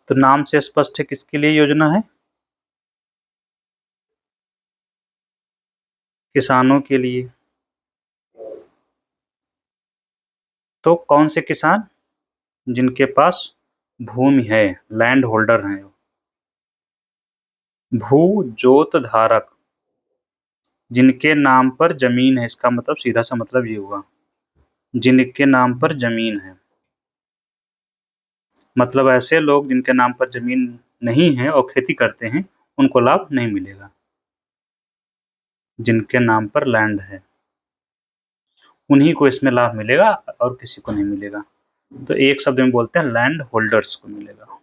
तो नाम से स्पष्ट है किसके लिए योजना है? किसानों के लिए। तो कौन से किसान? जिनके पास भूमि है, लैंड होल्डर हैं। भू जोत धारक, जिनके नाम पर जमीन है, इसका मतलब सीधा सा मतलब ये हुआ, जिनके नाम पर जमीन है। मतलब ऐसे लोग जिनके नाम पर जमीन नहीं है और खेती करते हैं उनको लाभ नहीं मिलेगा। जिनके नाम पर लैंड है उन्हीं को इसमें लाभ मिलेगा और किसी को नहीं मिलेगा। तो एक शब्द में बोलते हैं लैंड होल्डर्स को मिलेगा।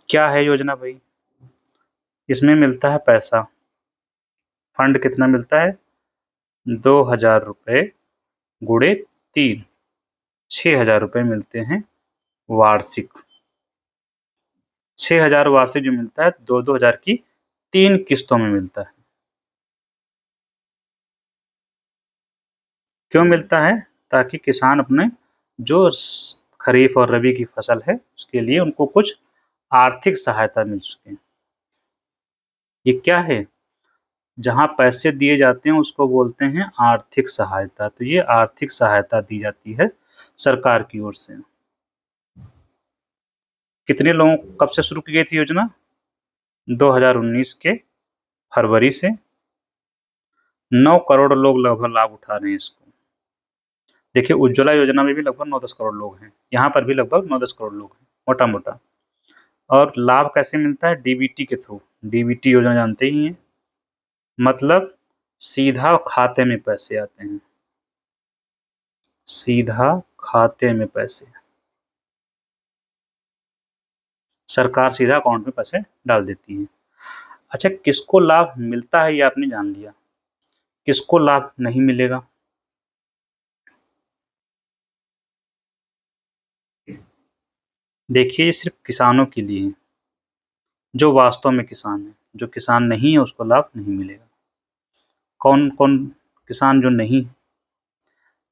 क्या है योजना भाई? इसमें मिलता है पैसा, फंड कितना मिलता है? 2,000 रुपये गुणे 3, 6,000 रुपये मिलते हैं वार्षिक। 6,000 वार्षिक जो मिलता है 2-2 हज़ार की 3 किस्तों में मिलता है। क्यों मिलता है? ताकि किसान अपने जो खरीफ और रबी की फसल है उसके लिए उनको कुछ आर्थिक सहायता मिल सके। ये क्या है? जहाँ पैसे दिए जाते हैं उसको बोलते हैं आर्थिक सहायता। तो ये आर्थिक सहायता दी जाती है सरकार की ओर से। कितने लोगों, कब से शुरू की गई थी योजना? 2019 के फरवरी से 9 करोड़ लोग लगभग लाभ उठा रहे हैं इसको। देखिए उज्ज्वला योजना में भी लगभग 9-10 करोड़ लोग हैं, यहाँ पर भी लगभग 9-10 करोड़ लोग हैं, मोटा-मोटा। और लाभ कैसे मिलता है? डीबीटी के थ्रू। डीबीटी योजना जानते ही हैं, मतलब सीधा खाते में पैसे आते हैं, सीधा खाते में पैसे, सरकार सीधा अकाउंट में पैसे डाल देती है। अच्छा, किसको लाभ मिलता है ये आपने जान लिया, किसको लाभ नहीं मिलेगा? देखिए ये सिर्फ किसानों के लिए है, जो वास्तव में किसान है। जो किसान नहीं है उसको लाभ नहीं मिलेगा। कौन कौन किसान जो नहीं?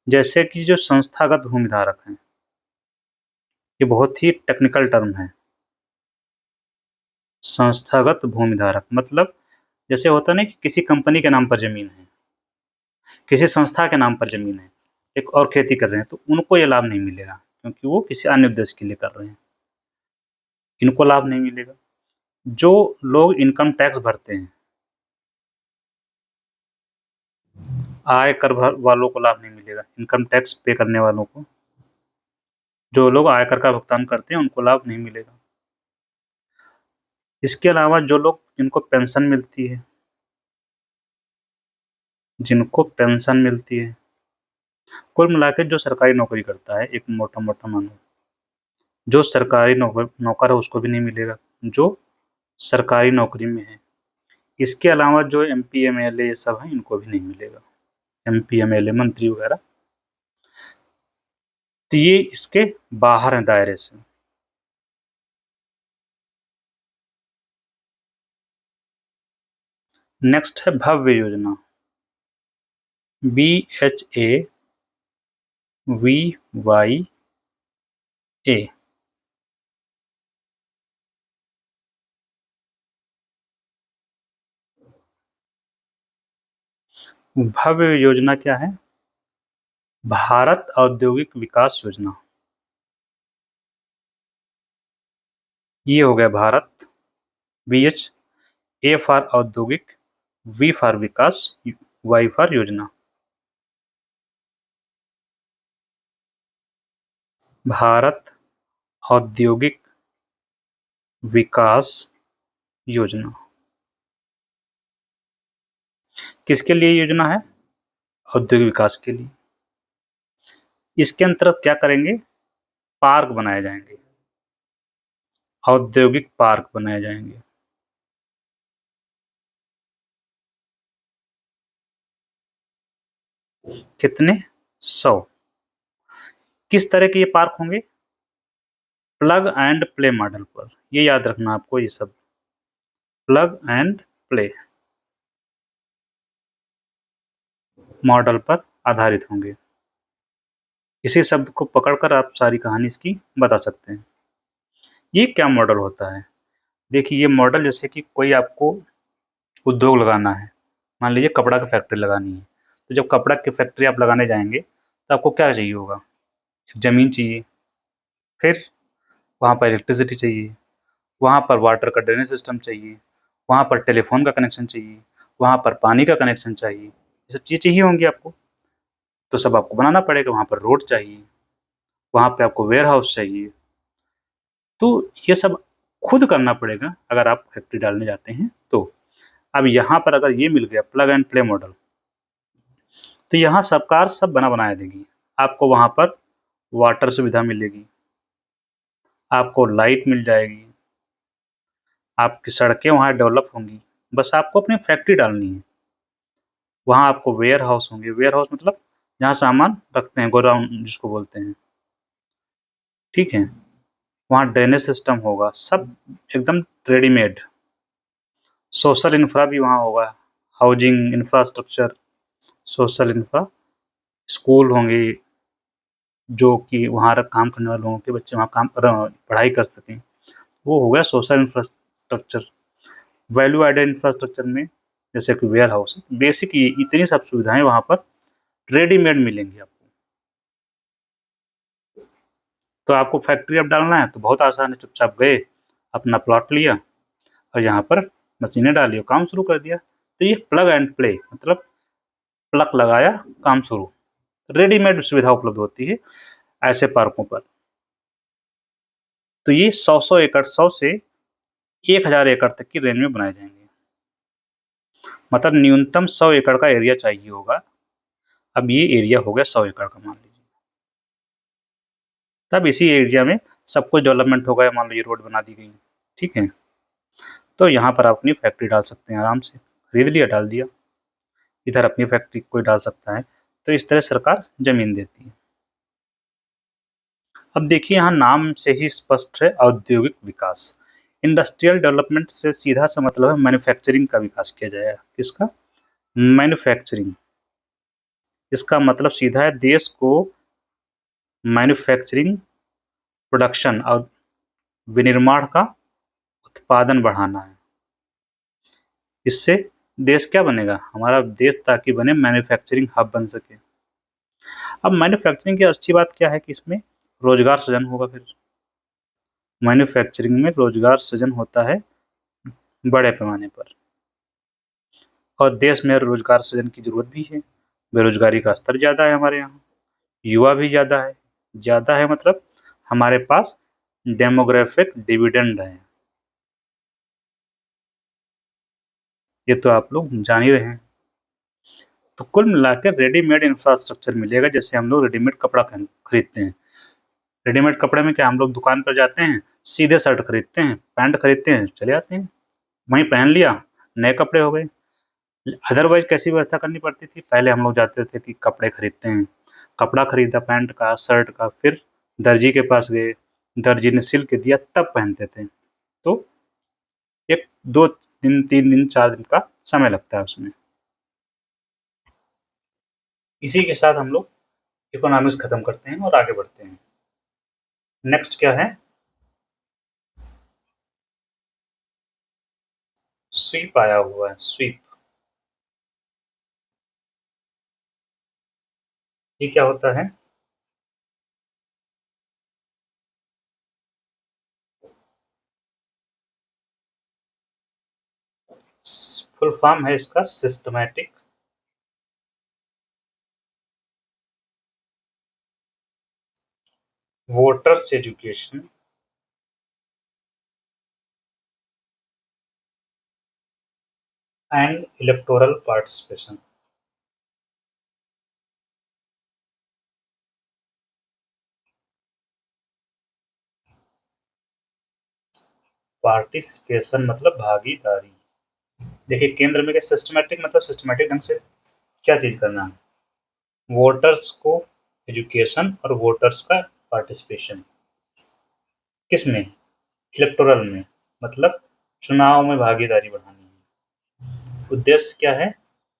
जैसे कि जो संस्थागत भूमिधारक हैं, ये बहुत ही टेक्निकल टर्म है। संस्थागत भूमिधारक मतलब जैसे होता ना कि किसी कंपनी के नाम पर जमीन है, किसी संस्था के नाम पर जमीन है, एक और खेती कर रहे हैं, तो उनको ये लाभ नहीं मिलेगा क्योंकि वो किसी अन्य उद्देश्य के लिए कर रहे हैं, इनको लाभ नहीं मिलेगा। जो लोग इनकम टैक्स भरते हैं, आयकर वालों को लाभ नहीं मिलेगा, इनकम टैक्स पे करने वालों को, जो लोग आयकर का भुगतान करते हैं उनको लाभ नहीं मिलेगा। इसके अलावा जो लोग जिनको पेंशन मिलती है, जिनको पेंशन मिलती है, कुल मिलाकर जो सरकारी नौकरी करता है, एक मोटा-मोटा मानो, जो सरकारी नौकर है उसको भी नहीं मिलेगा, जो सरकारी नौकरी में है। इसके अलावा जो एमपी, एमएलए ये सब हैं इनको भी नहीं मिलेगा, एमपी, एमएलए, मंत्री वगैरह, तो ये इसके बाहर हैं दायरे से। नेक्स्ट है भव्य योजना, BHAVYA। भव्य योजना क्या है? भारत औद्योगिक विकास योजना। ये हो गया भारत, BH, A फॉर औद्योगिक, V for Vikas, Y for योजना। भारत औद्योगिक विकास योजना किसके लिए योजना है? औद्योगिक विकास के लिए। इसके अंतर्गत क्या करेंगे? पार्क बनाए जाएंगे, औद्योगिक पार्क बनाए जाएंगे। कितने? 100। किस तरह के ये पार्क होंगे? प्लग एंड प्ले मॉडल पर, ये याद रखना आपको, ये सब प्लग एंड प्ले मॉडल पर आधारित होंगे। इसी शब्द को पकड़कर आप सारी कहानी इसकी बता सकते हैं। ये क्या मॉडल होता है? देखिए ये मॉडल, जैसे कि कोई आपको उद्योग लगाना है, मान लीजिए कपड़ा की फैक्ट्री लगानी है, तो जब कपड़ा की फैक्ट्री आप लगाने जाएंगे तो आपको क्या चाहिए होगा? ज़मीन चाहिए, फिर वहाँ पर इलेक्ट्रिसिटी चाहिए, वहाँ पर वाटर का ड्रेनेज सिस्टम चाहिए, वहाँ पर टेलीफोन का कनेक्शन चाहिए, वहाँ पर पानी का कनेक्शन चाहिए, ये सब चीज़ें चाहिए होंगी आपको, तो सब आपको बनाना पड़ेगा। वहाँ पर रोड चाहिए, वहाँ पे आपको वेयर हाउस चाहिए, तो ये सब खुद करना पड़ेगा अगर आप फैक्ट्री डालने जाते हैं तो। अब यहाँ पर अगर ये मिल गया प्लग एंड प्ले मॉडल, तो यहाँ सरकार सब बना बनाया देगी। आपको वहाँ पर वाटर सुविधा मिलेगी, आपको लाइट मिल जाएगी, आपकी सड़कें वहाँ डेवलप होंगी, बस आपको अपनी फैक्ट्री डालनी है। वहाँ आपको वेयर हाउस होंगे, वेयर हाउस मतलब जहाँ सामान रखते हैं, गोडाउन जिसको बोलते हैं, ठीक है। वहाँ ड्रेनेज सिस्टम होगा, सब एकदम रेडीमेड। सोशल इंफ्रा भी वहाँ होगा, housing infrastructure, social infra, school होंगे जो कि वहाँ काम करने वाले लोगों के बच्चे वहाँ पढ़ाई कर सकें, वो हो गया social infrastructure. Value added infrastructure में जैसे कि वेयर हाउस, बेसिक इतनी सब सुविधाएं वहाँ पर रेडीमेड मिलेंगी आपको। तो आपको फैक्ट्री अब डालना है तो बहुत आसान है, चुपचाप गए, अपना प्लॉट लिया और यहाँ पर मशीनें डाली और काम शुरू कर दिया। तो ये प्लग एंड प्ले मतलब प्लग लगाया काम शुरू, रेडीमेड सुविधा उपलब्ध होती है ऐसे पार्कों पर। तो ये 100 एकड़ 100 से 1000 एकड़ तक की रेंज में बनाए जाएंगे, मतलब न्यूनतम 100 एकड़ का एरिया चाहिए होगा। अब ये एरिया हो गया 100 एकड़ का मान लीजिए, तब इसी एरिया में सब कुछ डेवलपमेंट हो गया, मान लो ये रोड बना दी गई, ठीक है, तो यहाँ पर आप अपनी फैक्ट्री डाल सकते हैं आराम से, खरीद लिया डाल दिया, इधर अपनी फैक्ट्री कोई डाल सकता है। तो इस तरह सरकार जमीन देती है। अब देखिए यहाँ नाम से ही स्पष्ट है औद्योगिक विकास। इंडस्ट्रियल डेवलपमेंट से सीधा सा मतलब है मैन्युफैक्चरिंग का विकास किया जाएगा। किसका? मैन्युफैक्चरिंग। इसका मतलब सीधा है देश को मैन्युफैक्चरिंग, प्रोडक्शन और विनिर्माण का उत्पादन बढ़ाना है। इससे देश क्या बनेगा? हमारा देश ताकि बने मैन्युफैक्चरिंग हब बन सके। अब मैन्युफैक्चरिंग की अच्छी बात क्या है कि इसमें रोजगार सृजन होगा। फिर मैन्युफैक्चरिंग में रोजगार सृजन होता है बड़े पैमाने पर, और देश में रोजगार सृजन की जरूरत भी है। बेरोजगारी का स्तर ज़्यादा है हमारे यहाँ, युवा भी ज़्यादा है। ज़्यादा है मतलब हमारे पास डेमोग्राफिक डिविडेंड है, ये तो आप लोग जान ही रहे हैं। तो कुल मिलाकर रेडीमेड इंफ्रास्ट्रक्चर मिलेगा। जैसे हम लोग रेडीमेड कपड़ा खरीदते हैं, रेडीमेड कपड़े में क्या हम लोग दुकान पर जाते हैं, सीधे शर्ट खरीदते हैं, पैंट खरीदते हैं, चले आते हैं, वहीं पहन लिया, नए कपड़े हो गए। अदरवाइज कैसी व्यवस्था करनी पड़ती थी? पहले हम लोग जाते थे कि कपड़े खरीदते हैं, कपड़ा खरीदा पैंट का, शर्ट का, फिर दर्जी के पास गए, दर्जी ने सिल के दिया, तब पहनते थे। तो एक 2 दिन 3 दिन 4 दिन का समय लगता है उसमें। इसी के साथ हम लोग इकोनॉमिक्स खत्म करते हैं और आगे बढ़ते हैं। नेक्स्ट क्या है? स्वीप आया हुआ है, स्वीप। ये क्या होता है? फुल फॉर्म है इसका systematic voters education and electoral participation. Participation मतलब भागीदारी। देखिए केंद्र में क्या सिस्टमैटिक मतलब सिस्टमैटिक ढंग से क्या चीज करना है, वोटर्स को एजुकेशन और वोटर्स का पार्टिसिपेशन। किस में? इलेक्टोरल में, मतलब चुनाव में भागीदारी बढ़ानी है। उद्देश्य क्या है?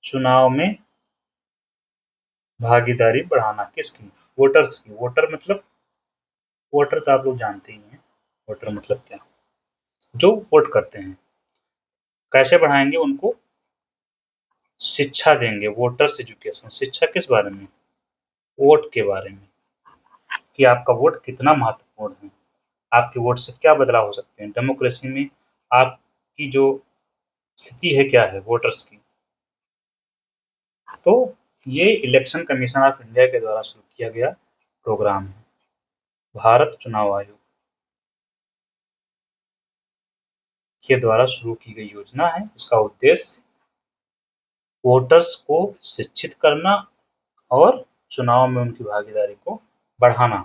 चुनाव में भागीदारी बढ़ाना। किसकी? वोटर्स की। वोटर मतलब, वोटर तो आप लोग जानते ही हैं, वोटर मतलब क्या, जो वोट करते हैं। कैसे बढ़ाएंगे उनको? शिक्षा देंगे, वोटर्स एजुकेशन। शिक्षा किस बारे में? वोट के बारे में, कि आपका वोट कितना महत्वपूर्ण है, आपके वोट से क्या बदलाव हो सकते हैं, डेमोक्रेसी में आपकी जो स्थिति है क्या है वोटर्स की। तो ये इलेक्शन कमीशन ऑफ इंडिया के द्वारा शुरू किया गया प्रोग्राम है, भारत चुनाव आयोग के द्वारा शुरू की गई योजना है। इसका उद्देश्य वोटर्स को शिक्षित करना और चुनाव में उनकी भागीदारी को बढ़ाना।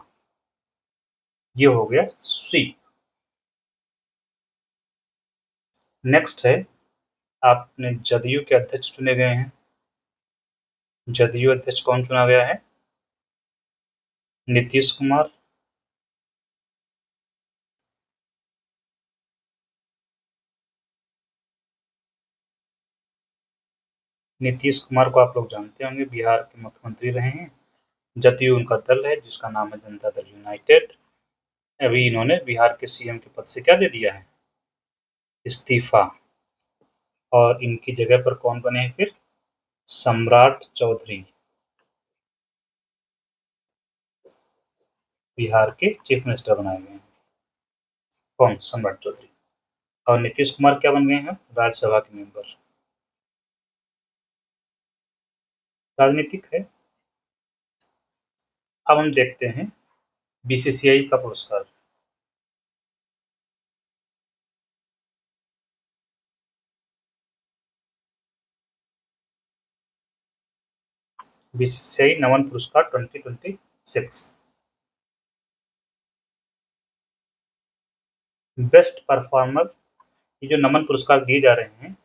ये हो गया स्वीप। नेक्स्ट है, आपने जदयू के अध्यक्ष चुने गए हैं। जदयू अध्यक्ष कौन चुना गया है? नीतीश कुमार। नीतीश कुमार को आप लोग जानते होंगे, बिहार के मुख्यमंत्री रहे हैं। जदयू उनका दल है जिसका नाम है जनता दल यूनाइटेड। अभी इन्होंने बिहार के सीएम के पद से क्या दे दिया है? इस्तीफा। और इनकी जगह पर कौन बने हैं फिर? सम्राट चौधरी, बिहार के चीफ मिनिस्टर बनाए गए हैं। कौन? सम्राट चौधरी। और नीतीश कुमार क्या बन गए हैं? राज्यसभा के मेंबर। राजनीतिक है। अब हम देखते हैं बीसीसीआई का पुरस्कार। बीसीसीआई नमन पुरस्कार 2026। बेस्ट परफॉर्मर, ये जो नमन पुरस्कार दिए जा रहे हैं,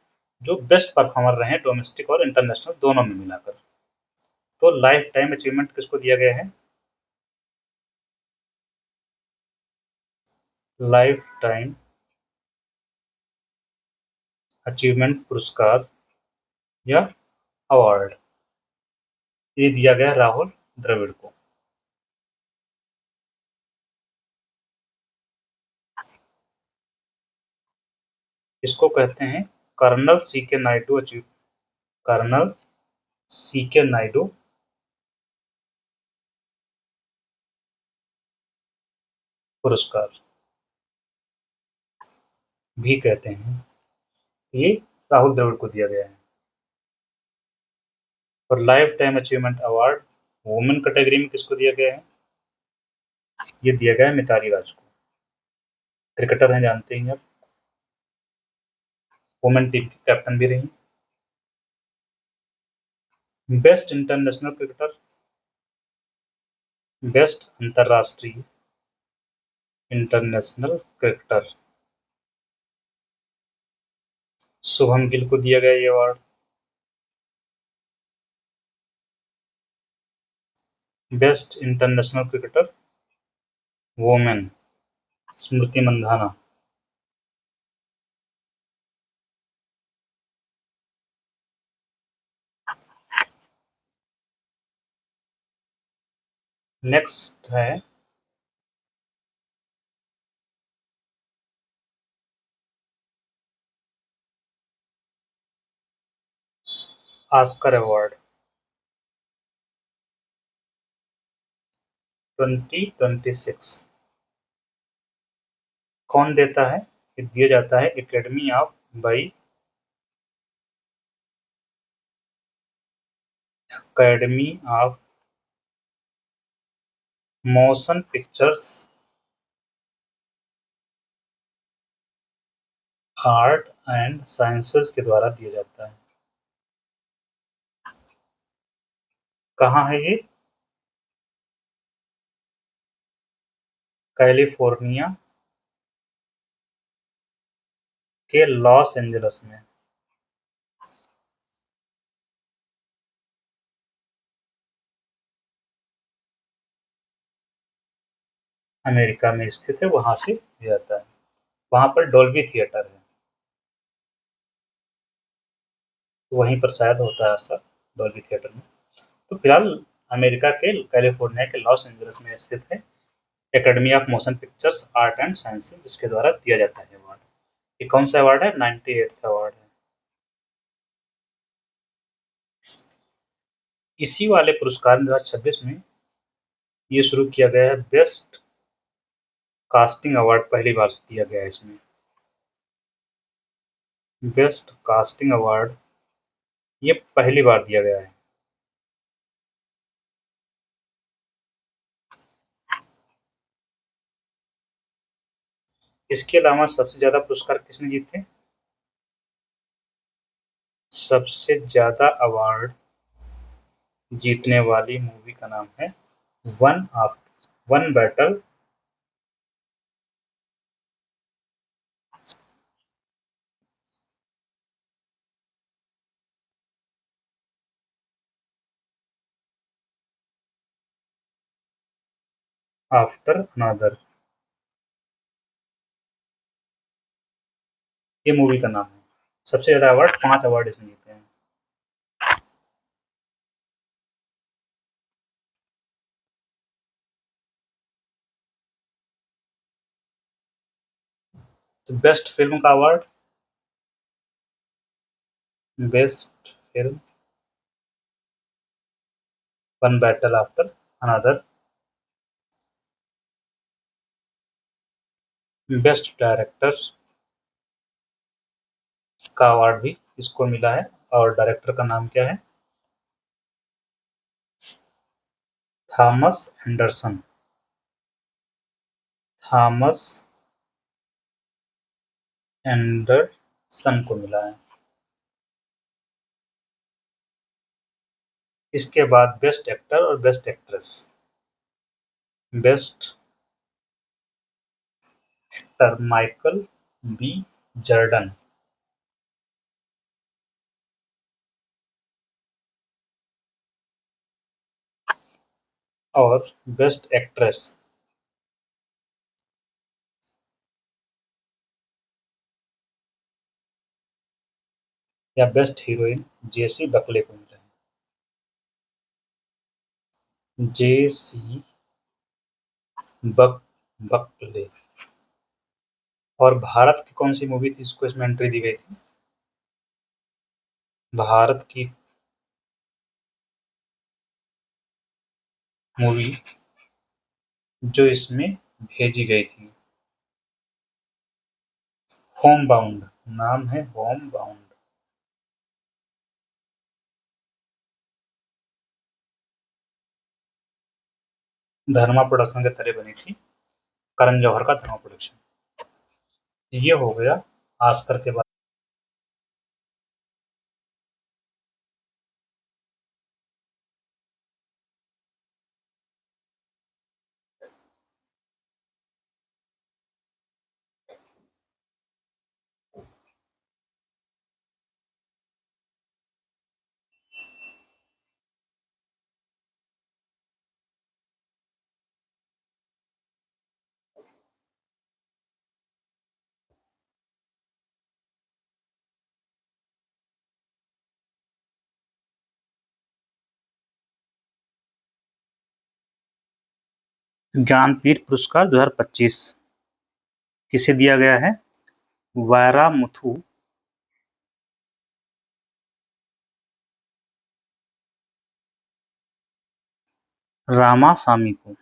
जो बेस्ट परफॉर्मर रहे डोमेस्टिक और इंटरनेशनल दोनों में मिलाकर, तो लाइफ टाइम अचीवमेंट किसको दिया गया है? लाइफ टाइम अचीवमेंट पुरस्कार या अवार्ड, ये दिया गया राहुल द्रविड़ को। इसको कहते हैं कर्नल सी के नायडू अचीव कर्नल सी के नायडू पुरस्कार भी कहते हैं। ये राहुल द्रविड़ को दिया गया है। और life time achievement award women category में किसको दिया गया है? ये दिया गया है मिताली राज को। क्रिकेटर हैं, जानते ही आप, वुमेन टीम की कैप्टन भी रही। बेस्ट इंटरनेशनल क्रिकेटर, बेस्ट अंतरराष्ट्रीय इंटरनेशनल क्रिकेटर शुभम गिल को दिया गया ये award. Best international cricketer women Smriti Mandhana. Next है ऑस्कर अवार्ड 2026। कौन देता है? ये दिया जाता है academy of by academy of motion pictures art and sciences के द्वारा दिया जाता है। कहाँ है ये? कैलिफोर्निया के लॉस एंजल्स में। अमेरिका में स्थित है, वहां से दिया जाता है। वहां पर डॉल्बी थिएटर है, तो वहीं पर शायद होता है ऐसा, डॉल्बी थिएटर में। तो फिलहाल अमेरिका के कैलिफोर्निया के लॉस एंजल्स में स्थित है academy of motion pictures art and science, जिसके द्वारा दिया जाता है अवार्ड। ये कौन सा अवार्ड है? 98th अवार्ड है। इसी वाले पुरस्कार 2026 में ये शुरू किया गया है। बेस्ट कास्टिंग अवार्ड पहली बार दिया गया है इसमें। बेस्ट कास्टिंग अवार्ड ये पहली बार दिया गया है। इसके अलावा सबसे ज्यादा पुरस्कार किसने जीते? सबसे ज्यादा अवार्ड जीतने वाली मूवी का नाम है वन बैटल आफ्टर अनदर, ये मूवी का नाम है। सबसे ज्यादा अवार्ड, 5 अवार्ड इसने जीते हैं। तो बेस्ट फिल्म का award, best film one battle after another. Best director का अवार्ड भी इसको मिला है, और डायरेक्टर का नाम क्या है? थॉमस एंडरसन, थॉमस एंडरसन को मिला है। इसके बाद बेस्ट एक्टर और best actress. Best actor Michael B Jordan, और बेस्ट एक्ट्रेस या बेस्ट हीरोइन जेसी बकले को मिला है। Jessie Buckley. और भारत की कौन सी मूवी थी इसको इसमें एंट्री दी गई थी? भारत की मूवी जो इसमें भेजी गई थी, होम बाउंड, नाम है होम बाउंड। धर्मा प्रोडक्शन के तरह बनी थी, करण जौहर का धर्मा प्रोडक्शन। ये हो गया ऑस्कर के बाद। ज्ञानपीठ पुरस्कार 2025 किसे दिया गया है? वायरामुथु रामासामी को।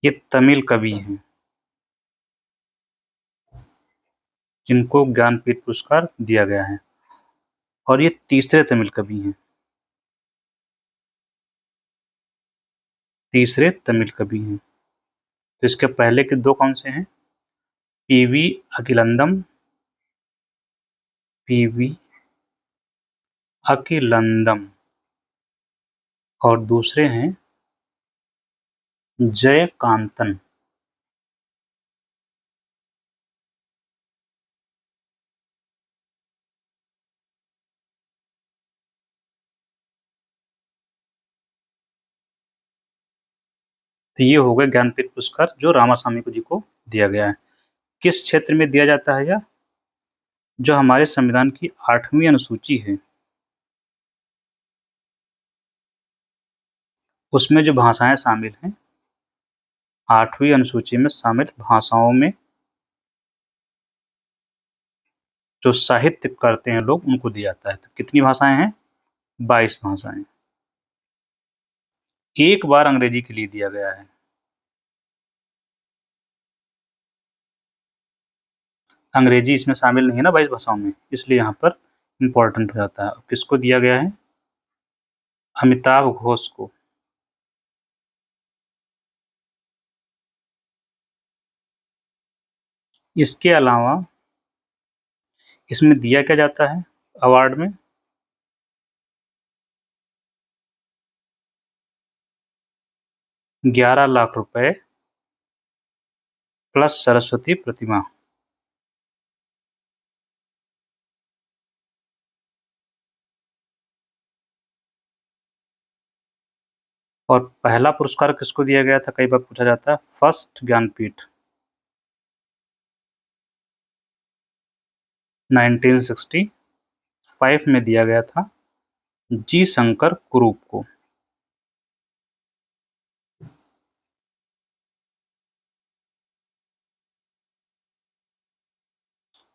ये तमिल कवि हैं जिनको ज्ञानपीठ पुरस्कार दिया गया है, और ये तीसरे तमिल कवि हैं, तीसरे तमिल कवि हैं। तो इसके पहले के दो कौन से हैं? पीवी अकिलंदम, पीवी अकिलंदम, और दूसरे हैं जयकांतन। तो ये हो गया ज्ञानपीठ पुरस्कार जो रामासामी जी को दिया गया है। किस क्षेत्र में दिया जाता है यह? जो हमारे संविधान की 8वीं अनुसूची है उसमें जो भाषाएं शामिल हैं, 8वीं अनुसूची में शामिल भाषाओं में जो साहित्य करते हैं लोग उनको दिया जाता है। तो कितनी भाषाएं हैं? 22 भाषाएं। एक बार अंग्रेजी के लिए दिया गया है। अंग्रेजी इसमें शामिल नहीं है ना 22 भाषाओं में, इसलिए यहाँ पर इम्पोर्टेंट हो जाता है। किसको दिया गया है? अमिताभ घोष को। इसके अलावा इसमें दिया क्या जाता है अवार्ड में? 11 लाख रुपए प्लस सरस्वती प्रतिमा। और पहला पुरस्कार किसको दिया गया था, कई बार पूछा जाता है। फर्स्ट ज्ञानपीठ 1965 में दिया गया था जी शंकर कुरूप को।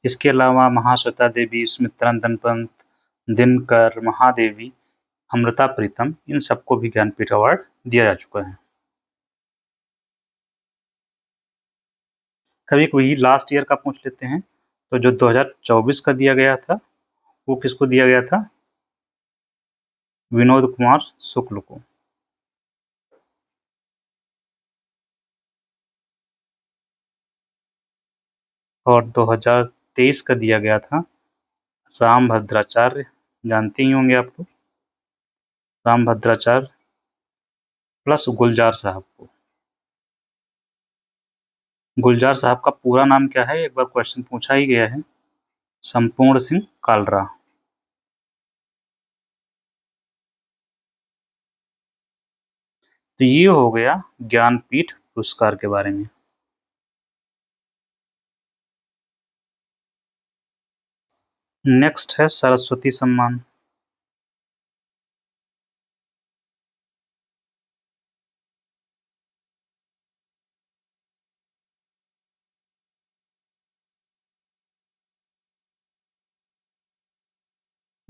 इसके अलावा महाश्वेता देवी, सुमित्रा दनपंत, दिनकर, महादेवी, अमृता प्रीतम, इन सबको भी ज्ञानपीठ अवार्ड दिया जा चुका है। कभी कभी लास्ट ईयर का पूछ लेते हैं, तो जो 2024 का दिया गया था वो किसको दिया गया था? विनोद कुमार शुक्ल को। और 2023 का दिया गया था राम भद्राचार्य, जानते ही होंगे आप लोग, राम भद्राचार्य प्लस गुलजार साहब को। गुलजार साहब का पूरा नाम क्या है, एक बार क्वेश्चन पूछा ही गया है। संपूर्ण सिंह कालरा। तो ये हो गया ज्ञानपीठ पुरस्कार के बारे में। नेक्स्ट है सरस्वती सम्मान।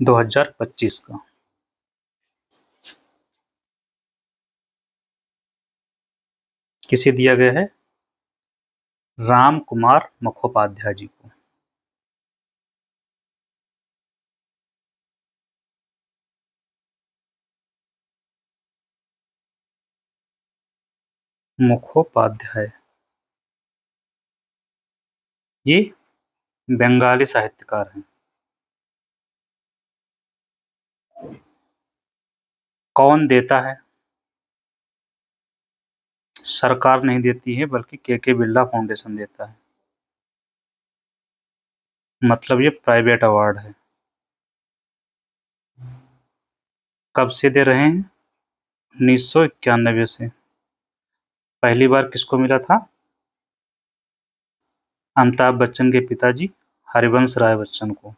– 2025 का। किसे दिया गया है? राम कुमार मुखोपाध्याय जी को। मुखोपाध्याय ये बंगाली साहित्यकार हैं। कौन देता है? सरकार नहीं देती है, बल्कि के बिरला फाउंडेशन देता है। मतलब ये प्राइवेट अवार्ड है। कब से दे रहे हैं? 1991 से। पहली बार किसको मिला था? अमिताभ बच्चन के पिताजी हरिवंश राय बच्चन को।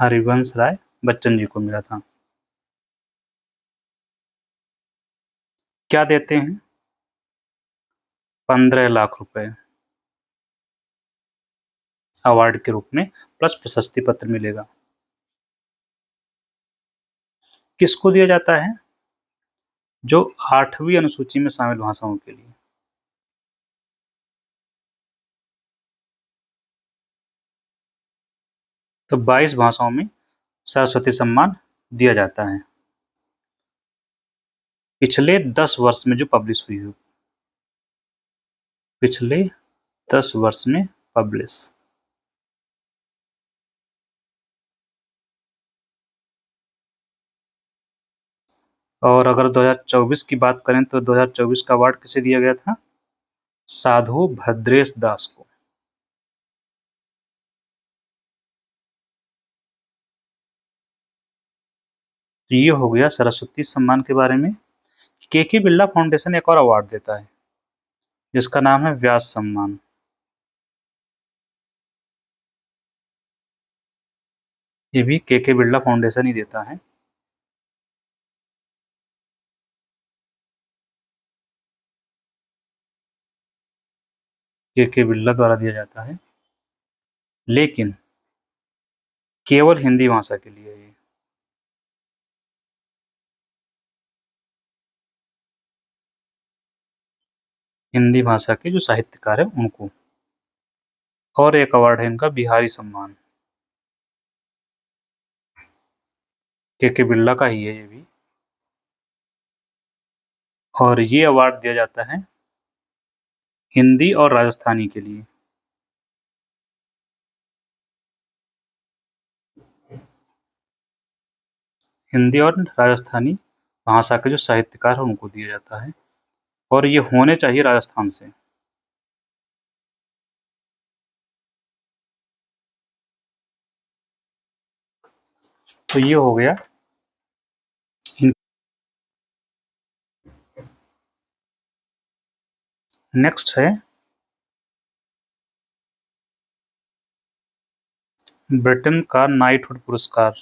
हरिवंश राय बच्चन जी को मिला था। क्या देते हैं? 15 लाख रुपए अवार्ड के रूप में, प्लस प्रशस्ति पत्र मिलेगा। किसको दिया जाता है? जो 8वीं अनुसूची में शामिल भाषाओं के लिए। तो 22 भाषाओं में सरस्वती सम्मान दिया जाता है पिछले 10 वर्ष में जो पब्लिश हुई हो। पिछले 10 वर्ष में पब्लिश। और अगर 2024 की बात करें तो 2024 का अवार्ड किसे दिया गया था? साधु भद्रेश दास को। तो ये हो गया सरस्वती सम्मान के बारे में। के बिरला फाउंडेशन एक और अवार्ड देता है जिसका नाम है व्यास सम्मान। ये भी के बिरला फाउंडेशन ही देता है। के बिरला द्वारा दिया जाता है, लेकिन केवल हिंदी भाषा के लिए ये। हिंदी भाषा के जो साहित्यकार है उनको। और एक अवार्ड है इनका बिहारी सम्मान, के बिरला का ही है ये भी। और ये अवार्ड दिया जाता है हिंदी और राजस्थानी के लिए। हिंदी और राजस्थानी भाषा के जो साहित्यकार हैं उनको दिया जाता है, और ये होने चाहिए राजस्थान से। तो ये हो गया। नेक्स्ट है ब्रिटेन का नाइटहुड पुरस्कार।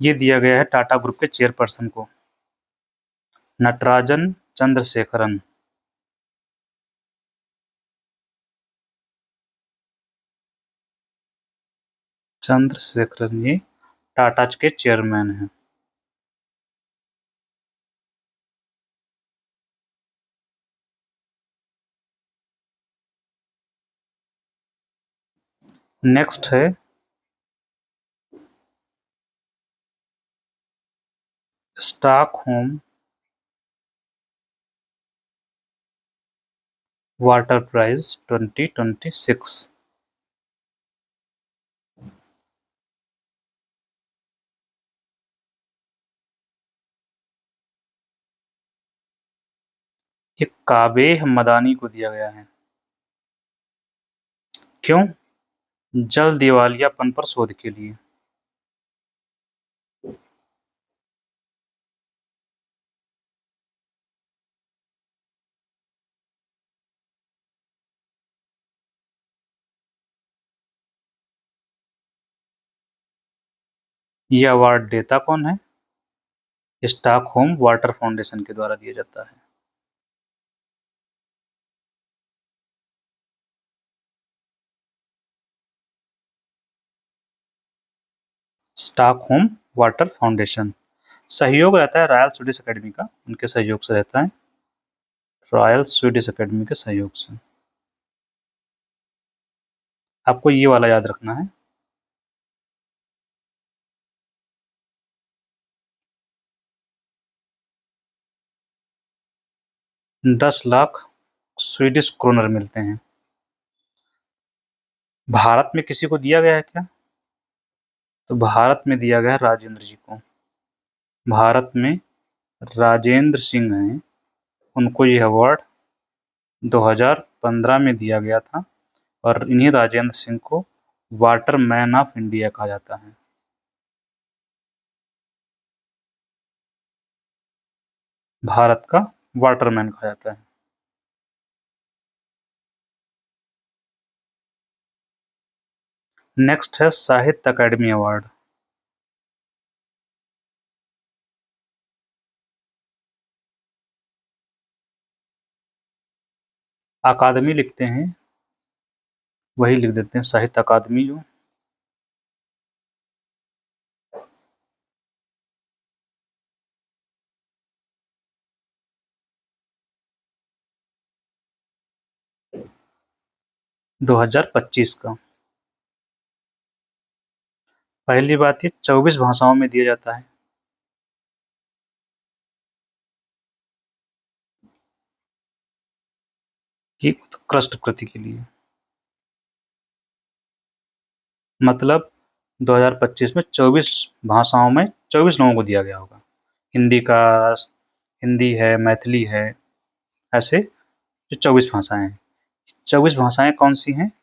ये दिया गया है टाटा ग्रुप के चेयरपर्सन को, नटराजन चंद्रशेखरन। चंद्रशेखरन ये टाटा के चेयरमैन हैं। नेक्स्ट है स्टॉकहोम वाटर प्राइज 2026। ये काबेह मदानी को दिया गया है। क्यों? जल दिवालियापन पर शोध के लिए। ये अवार्ड देता कौन है? स्टॉकहोम वाटर फाउंडेशन के द्वारा दिया जाता है। स्टॉकहोम वाटर फाउंडेशन सहयोग रहता है रॉयल स्वीडिश अकेडमी का, उनके सहयोग से रहता है, रॉयल स्वीडिश अकेडमी के सहयोग से। आपको ये वाला याद रखना है। ₹10 लाख स्वीडिश क्रोनर मिलते हैं। भारत में किसी को दिया गया है क्या? तो भारत में दिया गया है राजेंद्र जी को। भारत में राजेंद्र सिंह हैं, उनको ये अवार्ड 2015 में दिया गया था और इन्हीं राजेंद्र सिंह को वाटर मैन ऑफ इंडिया कहा जाता है। भारत का वाटरमैन कहा जाता है। नेक्स्ट है साहित्य अकादमी अवार्ड। अकादमी लिखते हैं, वही लिख देते हैं साहित्य अकादमी जो। ₹2025 का। पहली बात ये 24 भाषाओं में दिया जाता है। कि उत्कृष्ट कृति के लिए, मतलब 2025 में 24 भाषाओं में 24 लोगों को दिया गया होगा। हिंदी का हिंदी है, मैथिली है, ऐसे जो 24 भाषाएं हैं। 24 भाषाएं कौन सी हैं?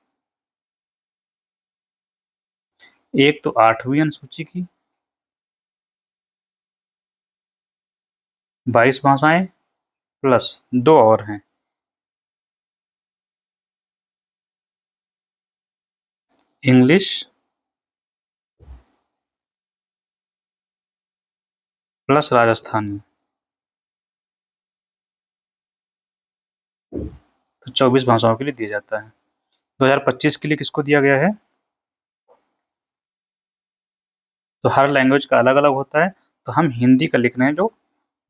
एक तो 8वीं अनुसूची की 22 भाषाएं प्लस 2 और हैं। इंग्लिश प्लस राजस्थानी, तो 24 भाषाओं के लिए दिया जाता है। 2025 के लिए किसको दिया गया है? तो हर लैंग्वेज का अलग अलग होता है, तो हम हिंदी का लिख रहे हैं जो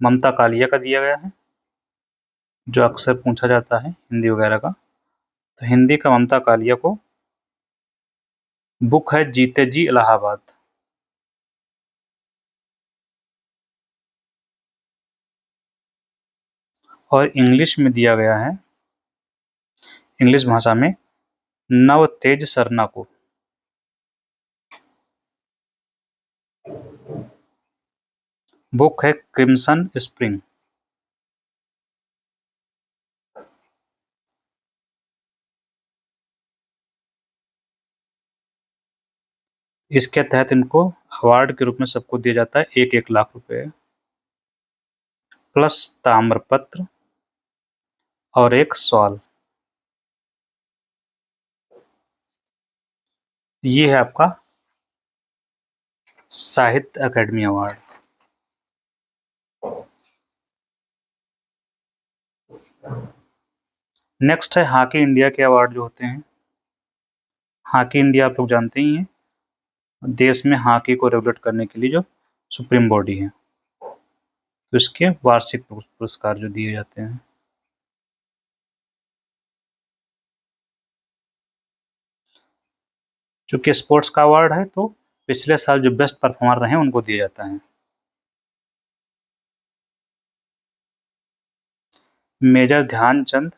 ममता कालिया का दिया गया है, जो अक्सर पूछा जाता है हिंदी वगैरह का। तो हिंदी का ममता कालिया को बुक है जीते जी इलाहाबाद। और इंग्लिश में दिया गया है, इंग्लिश भाषा में नव तेज सरना को। बुक है क्रिम्सन स्प्रिंग। इसके तहत इनको अवार्ड के रूप में सबको दिया जाता है 1-1 लाख रुपए प्लस ताम्रपत्र और एक शॉल। ये है आपका साहित्य अकादमी अवार्ड। नेक्स्ट है हॉकी इंडिया के अवार्ड जो होते हैं। हॉकी इंडिया आप लोग जानते ही हैं, देश में हॉकी को रेगुलेट करने के लिए जो सुप्रीम बॉडी है, तो इसके वार्षिक पुरस्कार जो दिए जाते हैं। चूंकि स्पोर्ट्स का अवार्ड है तो पिछले साल जो बेस्ट परफॉर्मर रहे उनको दिया जाता है। Major Dhyanchand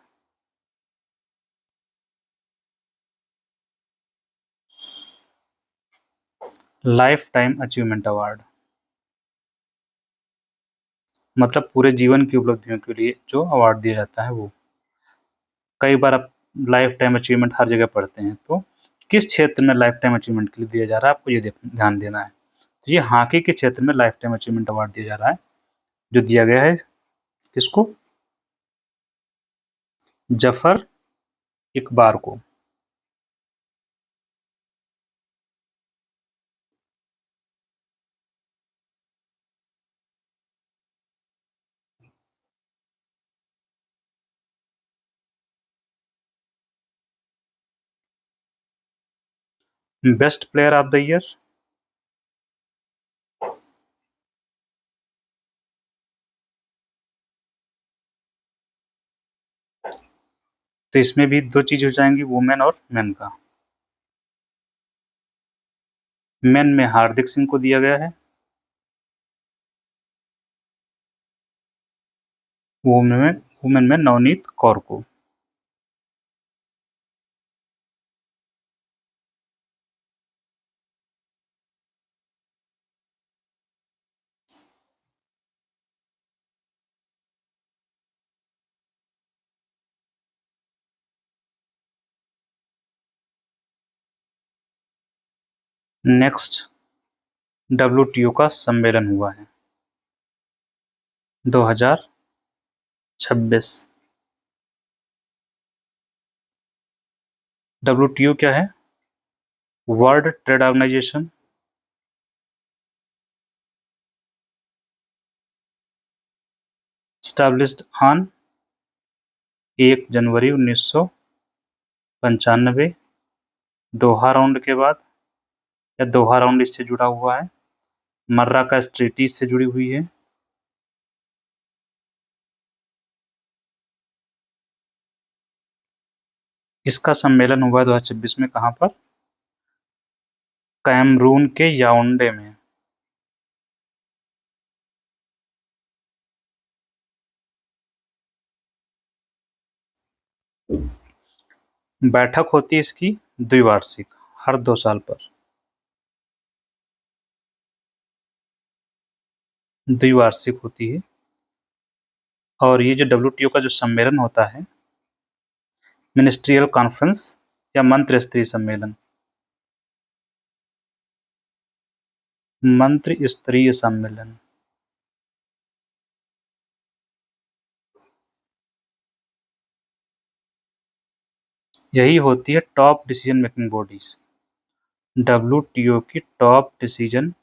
life time achievement award, मतलब पूरे जीवन की उपलब्धियों के लिए जो अवार्ड दिया जाता है वो। कई बार आप लाइफ टाइम अचीवमेंट हर जगह पढ़ते हैं, तो किस क्षेत्र में लाइफ टाइम अचीवमेंट के लिए दिया जा रहा है आपको ये ध्यान देना है। तो ये हॉकी के क्षेत्र में लाइफ टाइम अचीवमेंट अवार्ड दिया जा रहा है, जो दिया गया है किसको? जफर इकबार को। Best player of the year, तो इसमें भी दो चीज हो जाएंगी, वुमेन और मेन का। मेन में हार्दिक सिंह को दिया गया है, वुमेन में नवनीत कौर को। नेक्स्ट WTO का सम्मेलन हुआ है 2026। WTO क्या है? World trade organisation. Established on 1 January 1995, Doha round के बाद, या दोहा राउंड इससे जुड़ा हुआ है, मर्राकेश ट्रीटी इससे जुड़ी हुई है। इसका सम्मेलन हुआ 2026 में, कहाँ पर? कैमरून के याओंडे में। बैठक होती है इसकी द्विवार्षिक, हर 2 साल पर, द्विवार्षिक होती है। और ये जो WTO का जो सम्मेलन होता है, मिनिस्ट्रियल कॉन्फ्रेंस या मंत्री स्तरीय सम्मेलन, मंत्री स्तरीय सम्मेलन, यही होती है top decision making bodies. WTO की टॉप डिसीजन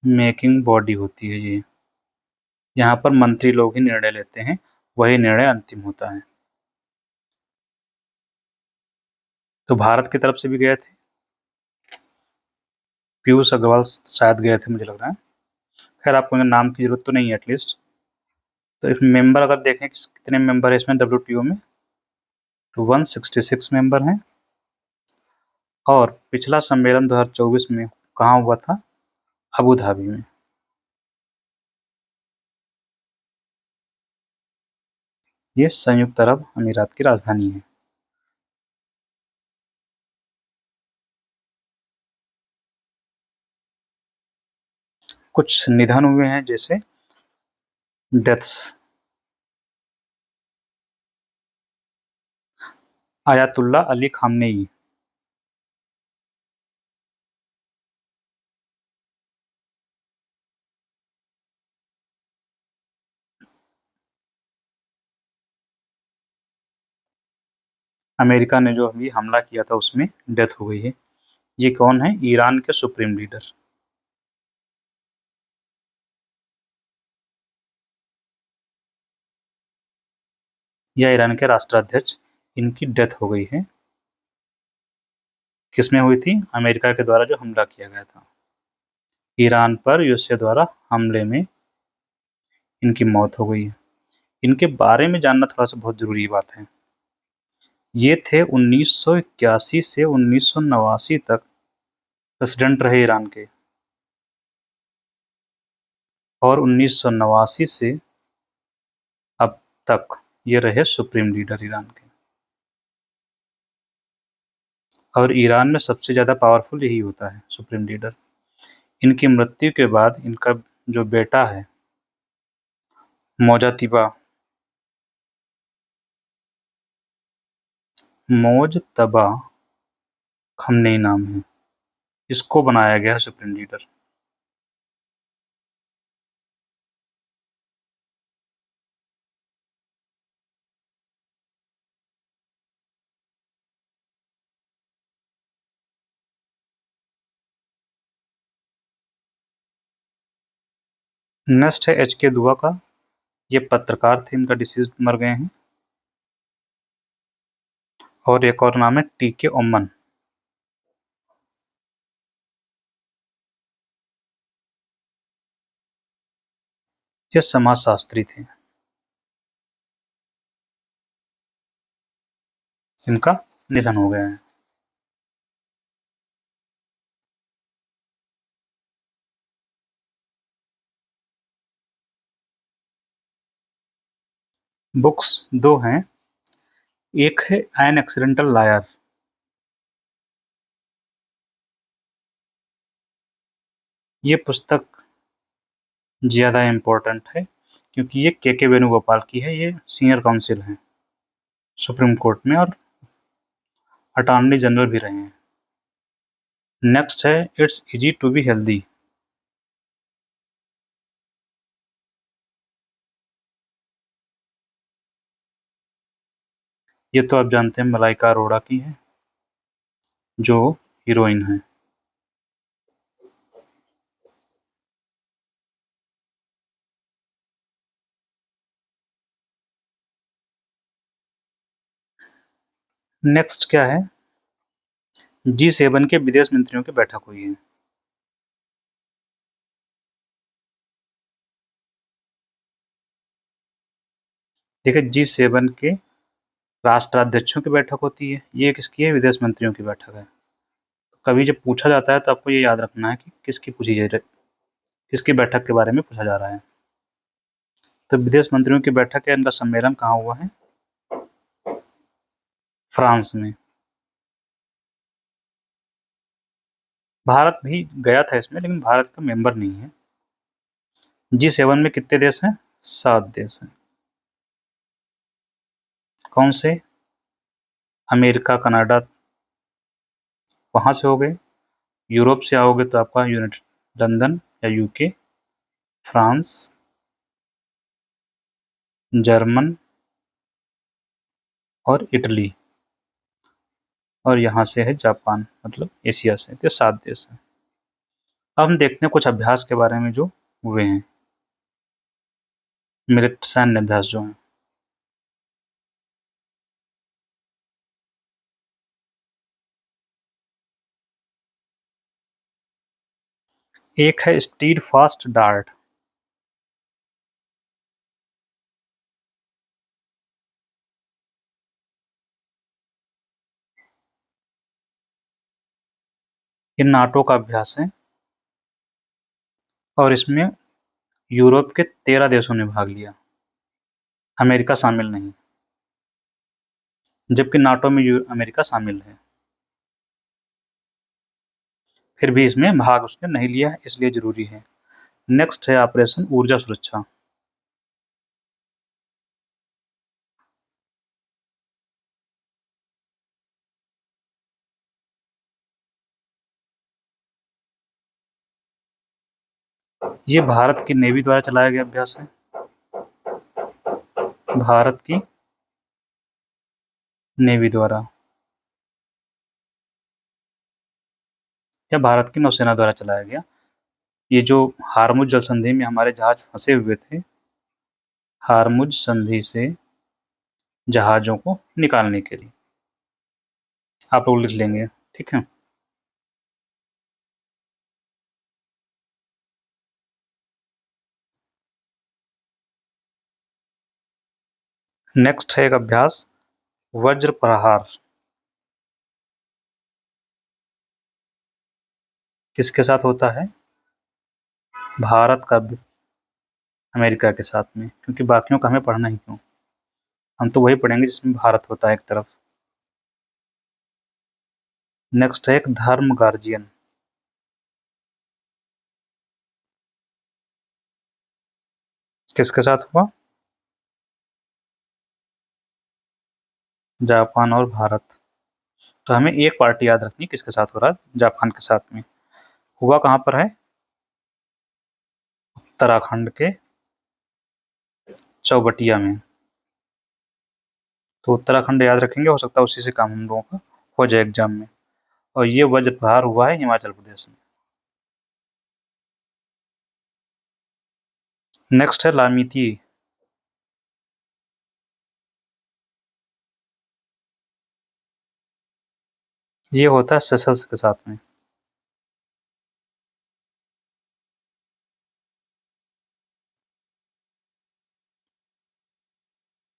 मेकिंग बॉडी होती है ये। यहाँ पर मंत्री लोग ही निर्णय लेते हैं, वही निर्णय अंतिम होता है। तो भारत की तरफ से भी गए थे, पीयूष अग्रवाल शायद गए थे, मुझे लग रहा है। खैर आपको नाम की जरूरत तो नहीं है एटलीस्ट। तो इस मेंबर अगर देखें कितने मेंबर है इसमें WTO में, तो 166 मेंबर हैं। और पिछला सम्मेलन 2024 में कहाँ हुआ था? अबू धाबी में। ये संयुक्त अरब अमीरात की राजधानी है। कुछ निधन हुए हैं, जैसे deaths. Ayatollah Ali Khamenei, America ने जो अभी हमला किया था उसमें डेथ हो गई है। ये कौन है? ईरान के सुप्रीम लीडर, या ईरान के राष्ट्राध्यक्ष, इनकी डेथ हो गई है। किसमें हुई थी? अमेरिका के द्वारा जो हमला किया गया था ईरान पर, यूएसए द्वारा हमले में इनकी मौत हो गई है। इनके बारे में जानना थोड़ा सा बहुत ज़रूरी बात है। ये थे 1981 से 1989 तक प्रेसिडेंट रहे ईरान के, और 1989 से अब तक ये रहे सुप्रीम लीडर ईरान के। और ईरान में सबसे ज़्यादा पावरफुल यही होता है, सुप्रीम लीडर। इनकी मृत्यु के बाद इनका जो बेटा है मोजतबा खमनेई नाम है, इसको बनाया गया है सुप्रीम लीडर। नेक्स्ट है एच के दुआ का, ये पत्रकार थे, इनका डिसीज मर गए हैं। और एक और नाम है टी के ओमन, ये समाजशास्त्री थे, इनका निधन हो गया है। बुक्स दो हैं, एक है एन एक्सीडेंटल लायर, ये पुस्तक ज़्यादा इम्पोर्टेंट है क्योंकि ये के वेणुगोपाल की है, ये सीनियर काउंसिल हैं सुप्रीम कोर्ट में और अटॉर्नी जनरल भी रहे हैं। नेक्स्ट है it's easy to be healthy, ये तो आप जानते हैं मलाइका अरोड़ा की है जो हीरोइन है। नेक्स्ट क्या है? G7 के विदेश मंत्रियों की बैठक हुई है। देखिए G7 के राष्ट्राध्यक्षों की बैठक होती है, ये किसकी है? विदेश मंत्रियों की बैठक है। कभी जब पूछा जाता है तो आपको ये याद रखना है कि किसकी पूछी जा रही, किसकी बैठक के बारे में पूछा जा रहा है। तो विदेश मंत्रियों की बैठक है, इनका सम्मेलन कहाँ हुआ है? फ्रांस में। भारत भी गया था इसमें, लेकिन भारत का मेंबर नहीं है। G7 में कितने देश हैं? 7 देश हैं। कौन से? अमेरिका, कनाडा वहाँ से हो गए। यूरोप से आओगे तो आपका यूनाइटेड लंदन या यूके, फ्रांस, जर्मन और इटली, और यहाँ से है जापान, मतलब एशिया से। तो 7 देश हैं। अब हम देखते हैं कुछ अभ्यास के बारे में जो हुए हैं, मिलिट्री सैन्य अभ्यास जो हैं। एक है स्टीड फास्ट डार्ट, ये नाटो का अभ्यास है और इसमें यूरोप के 13 देशों ने भाग लिया, अमेरिका शामिल नहीं, जबकि नाटो में अमेरिका शामिल है। फिर भी इसमें भाग उसने नहीं लिया है, इसलिए जरूरी है। नेक्स्ट है ऑपरेशन ऊर्जा सुरक्षा, ये भारत की नेवी द्वारा चलाया गया अभ्यास है। भारत की नेवी द्वारा या भारत की नौसेना द्वारा चलाया गया। ये जो हारमुज जल संधि में हमारे जहाज फंसे हुए थे, हारमुज संधि से जहाजों को निकालने के लिए, आप लोग लिख लेंगे, ठीक है। नेक्स्ट है एक अभ्यास, वज्र प्रहार। किसके साथ होता है? भारत का अमेरिका के साथ में, क्योंकि बाकियों का हमें पढ़ना ही क्यों, हम तो वही पढ़ेंगे जिसमें भारत होता है एक तरफ। नेक्स्ट है एक धर्म गार्जियन। किसके साथ हुआ? जापान और भारत। तो हमें एक पार्टी याद रखनी किसके साथ हो रहा है, जापान के साथ में। हुआ कहाँ पर है? उत्तराखंड के चौबटिया में। तो उत्तराखंड याद रखेंगे, हो सकता है उसी से काम हम लोगों का हो जाए एग्जाम में। और ये वज्र प्रहार हुआ है हिमाचल प्रदेश में। नेक्स्ट है लामिती। ये होता है सेशल्स के साथ में।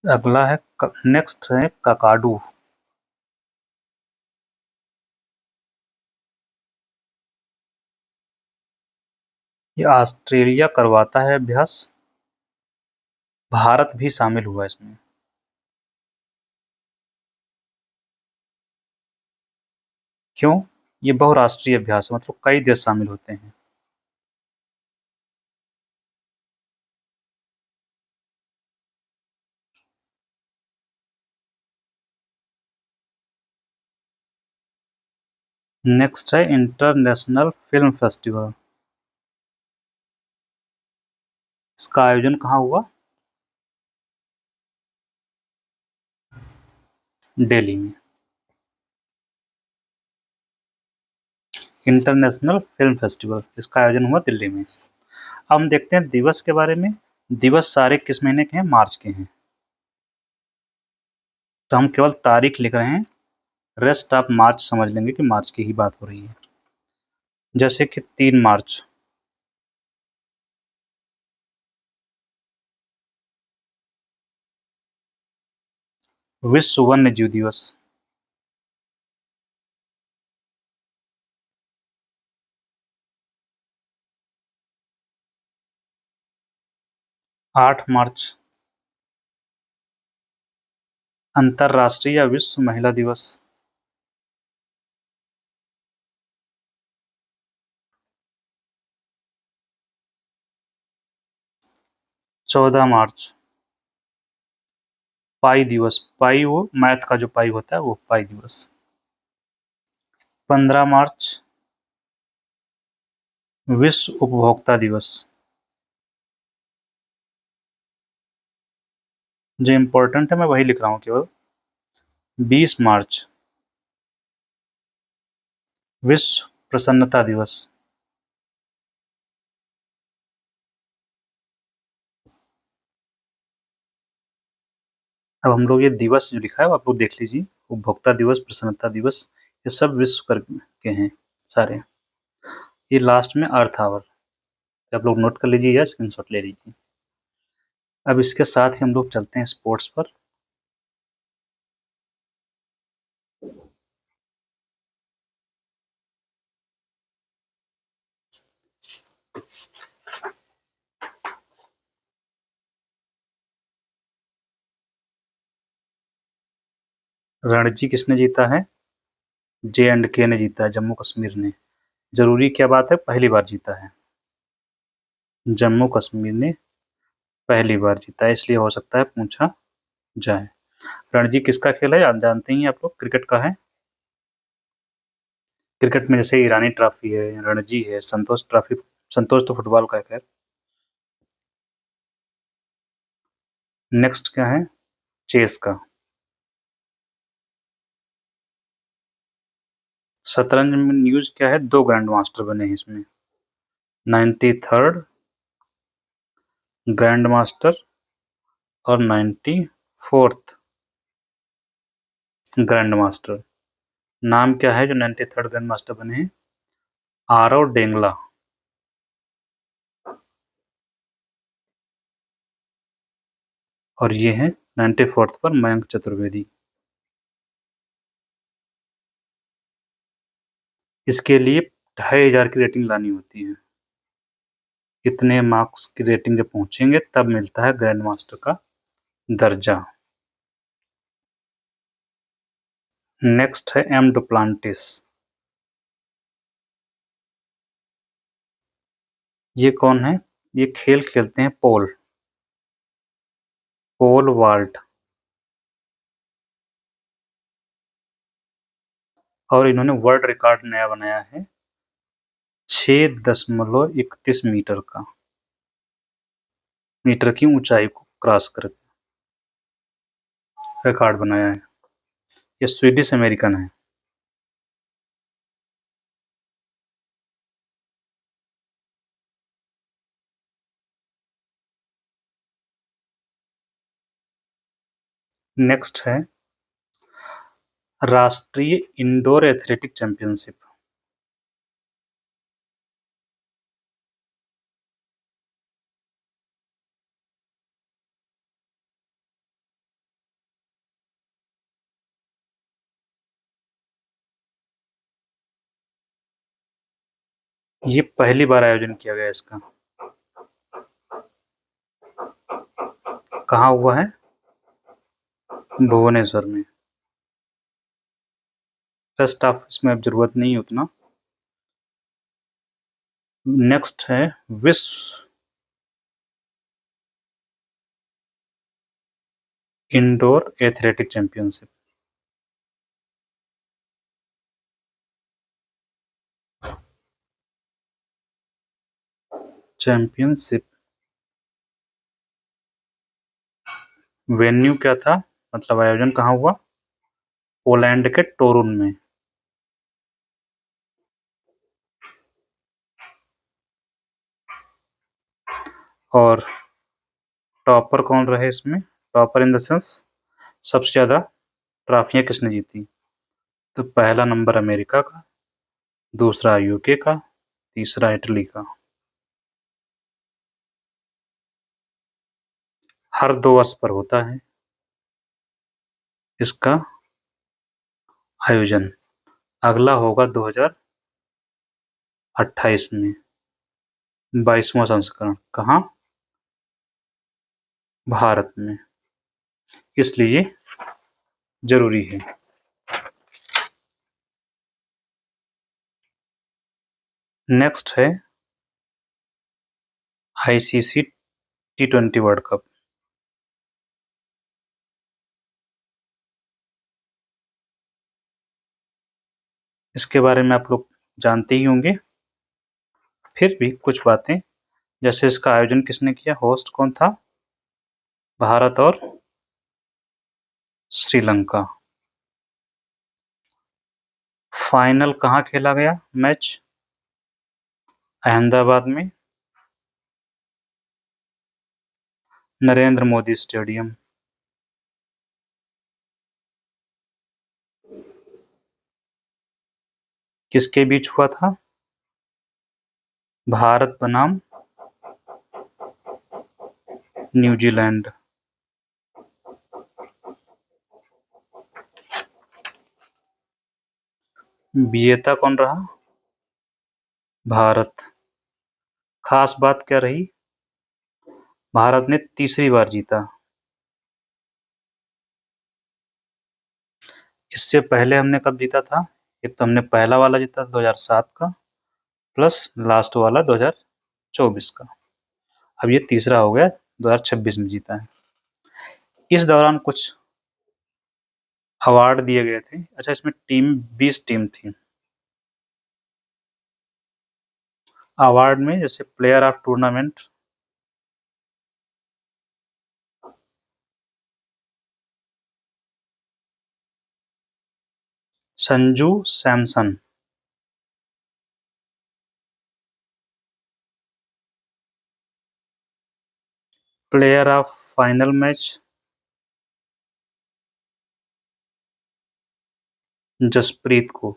अगला है नेक्स्ट है काकाडू। ये ऑस्ट्रेलिया करवाता है अभ्यास, भारत भी शामिल हुआ इसमें। क्यों? ये बहुराष्ट्रीय अभ्यास है, मतलब कई देश शामिल होते हैं। नेक्स्ट है इंटरनेशनल फिल्म फेस्टिवल। इसका आयोजन कहाँ हुआ? दिल्ली में। इंटरनेशनल फिल्म फेस्टिवल, इसका आयोजन हुआ दिल्ली में। अब हम देखते हैं दिवस के बारे में। दिवस सारे किस महीने के हैं? मार्च के हैं। तो हम केवल तारीख लिख रहे हैं, रेस्ट आप मार्च समझ लेंगे कि मार्च की ही बात हो रही है। जैसे कि 3 मार्च, विश्व वन्य जीव दिवस। 8 मार्च, अंतर्राष्ट्रीय या विश्व महिला दिवस। 14 मार्च, पाई दिवस। पाई वो मैथ का जो पाई होता है वो पाई दिवस। 15 मार्च, विश्व उपभोक्ता दिवस। जो इम्पोर्टेंट है मैं वही लिख रहा हूँ केवल। 20 मार्च, विश्व प्रसन्नता दिवस। अब हम लोग ये दिवस जो लिखा है वो आप लोग देख लीजिए, उपभोक्ता दिवस, प्रसन्नता दिवस, ये सब विश्व कर के हैं सारे। ये लास्ट में अर्थ आवर, आप लोग नोट कर लीजिए या स्क्रीनशॉट ले लीजिए। अब इसके साथ ही हम लोग चलते हैं स्पोर्ट्स पर। रणजी किसने जीता है? J&K ने जीता है, जम्मू कश्मीर ने। जरूरी क्या बात है? पहली बार जीता है जम्मू कश्मीर ने, पहली बार जीता है, इसलिए हो सकता है पूछा जाए। रणजी किसका खेल है? आप जानते ही हैं आप लोग, क्रिकेट का है। क्रिकेट में जैसे ईरानी ट्रॉफी है, रणजी है, संतोष ट्रॉफी। संतोष तो फुटबॉल का है खैर। नेक्स्ट क्या है? चेस का। शतरंज में न्यूज क्या है? 2 ग्रैंड मास्टर बने हैं इसमें, 93rd ग्रैंड मास्टर और 94th ग्रैंड मास्टर। नाम क्या है जो 93rd ग्रैंड मास्टर बने हैं? आरव डेंगला। और ये है 94th पर मयंक चतुर्वेदी। इसके लिए 2500 की रेटिंग लानी होती है। इतने मार्क्स की रेटिंग जब पहुंचेंगे तब मिलता है ग्रैंड मास्टर का दर्जा। नेक्स्ट है एम डुप्लांटिस। ये कौन है? ये खेल खेलते हैं पोल वाल्ट, और इन्होंने वर्ल्ड रिकॉर्ड नया बनाया है 6.31 मीटर की ऊंचाई को क्रॉस करके रिकॉर्ड बनाया है। ये स्वीडिश अमेरिकन है। नेक्स्ट है राष्ट्रीय इंडोर एथलेटिक चैंपियनशिप। ये पहली बार आयोजन किया गया इसका। कहाँ हुआ है? भुवनेश्वर में। फर्स्ट ऑफ इसमें अब जरूरत नहीं है उतना। नेक्स्ट है विश्व इंडोर एथलेटिक चैंपियनशिप। वेन्यू क्या था, मतलब आयोजन कहाँ हुआ? पोलैंड के टोरुन में। और टॉपर कौन रहे इसमें? टॉपर इन द सेंस सबसे ज्यादा ट्रॉफियां किसने जीती? तो पहला नंबर अमेरिका का, दूसरा यूके का, तीसरा इटली का। हर 2 वर्ष पर होता है इसका आयोजन। अगला होगा 2028 में 22वां संस्करण। कहाँ? भारत में। इसलिए जरूरी है। नेक्स्ट है आईसीसी T20 वर्ल्ड कप। इसके बारे में आप लोग जानते ही होंगे, फिर भी कुछ बातें। जैसे इसका आयोजन किसने किया, होस्ट कौन था? भारत और श्रीलंका। फाइनल कहाँ खेला गया मैच? अहमदाबाद में नरेंद्र मोदी स्टेडियम। किसके बीच हुआ था? भारत बनाम न्यूजीलैंड। विजेता कौन रहा? भारत। खास बात क्या रही? भारत ने तीसरी बार जीता। इससे पहले हमने कब जीता था? एक तो हमने पहला वाला जीता 2007 का, प्लस लास्ट वाला 2024 का। अब ये तीसरा हो गया, 2026 में जीता है। इस दौरान कुछ अवार्ड दिए गए थे। अच्छा, इसमें 20 टीम थी। अवार्ड में जैसे player of tournament, Sanju Samson. Player of final match Jasprit को।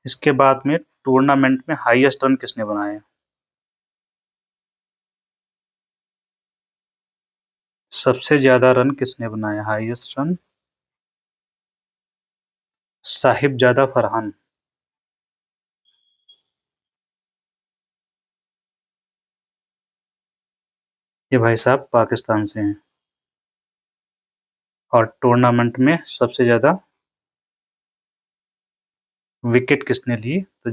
इसके बाद में टूर्नामेंट में हाईएस्ट रन किसने बनाए? सबसे ज्यादा रन किसने बनाए? Highest run Sahibzada Farhan. ये भाई साहब पाकिस्तान से हैं। और टूर्नामेंट में सबसे ज्यादा विकेट किसने लिए? तो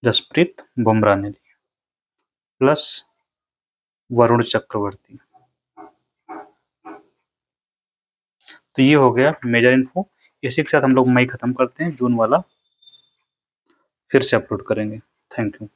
जसप्रीत बुमराह ने लिए, प्लस वरुण चक्रवर्ती। तो ये हो गया मेजर इन्फो। इसी के साथ हम लोग मई खत्म करते हैं, जून वाला फिर से अपलोड करेंगे। Thank you.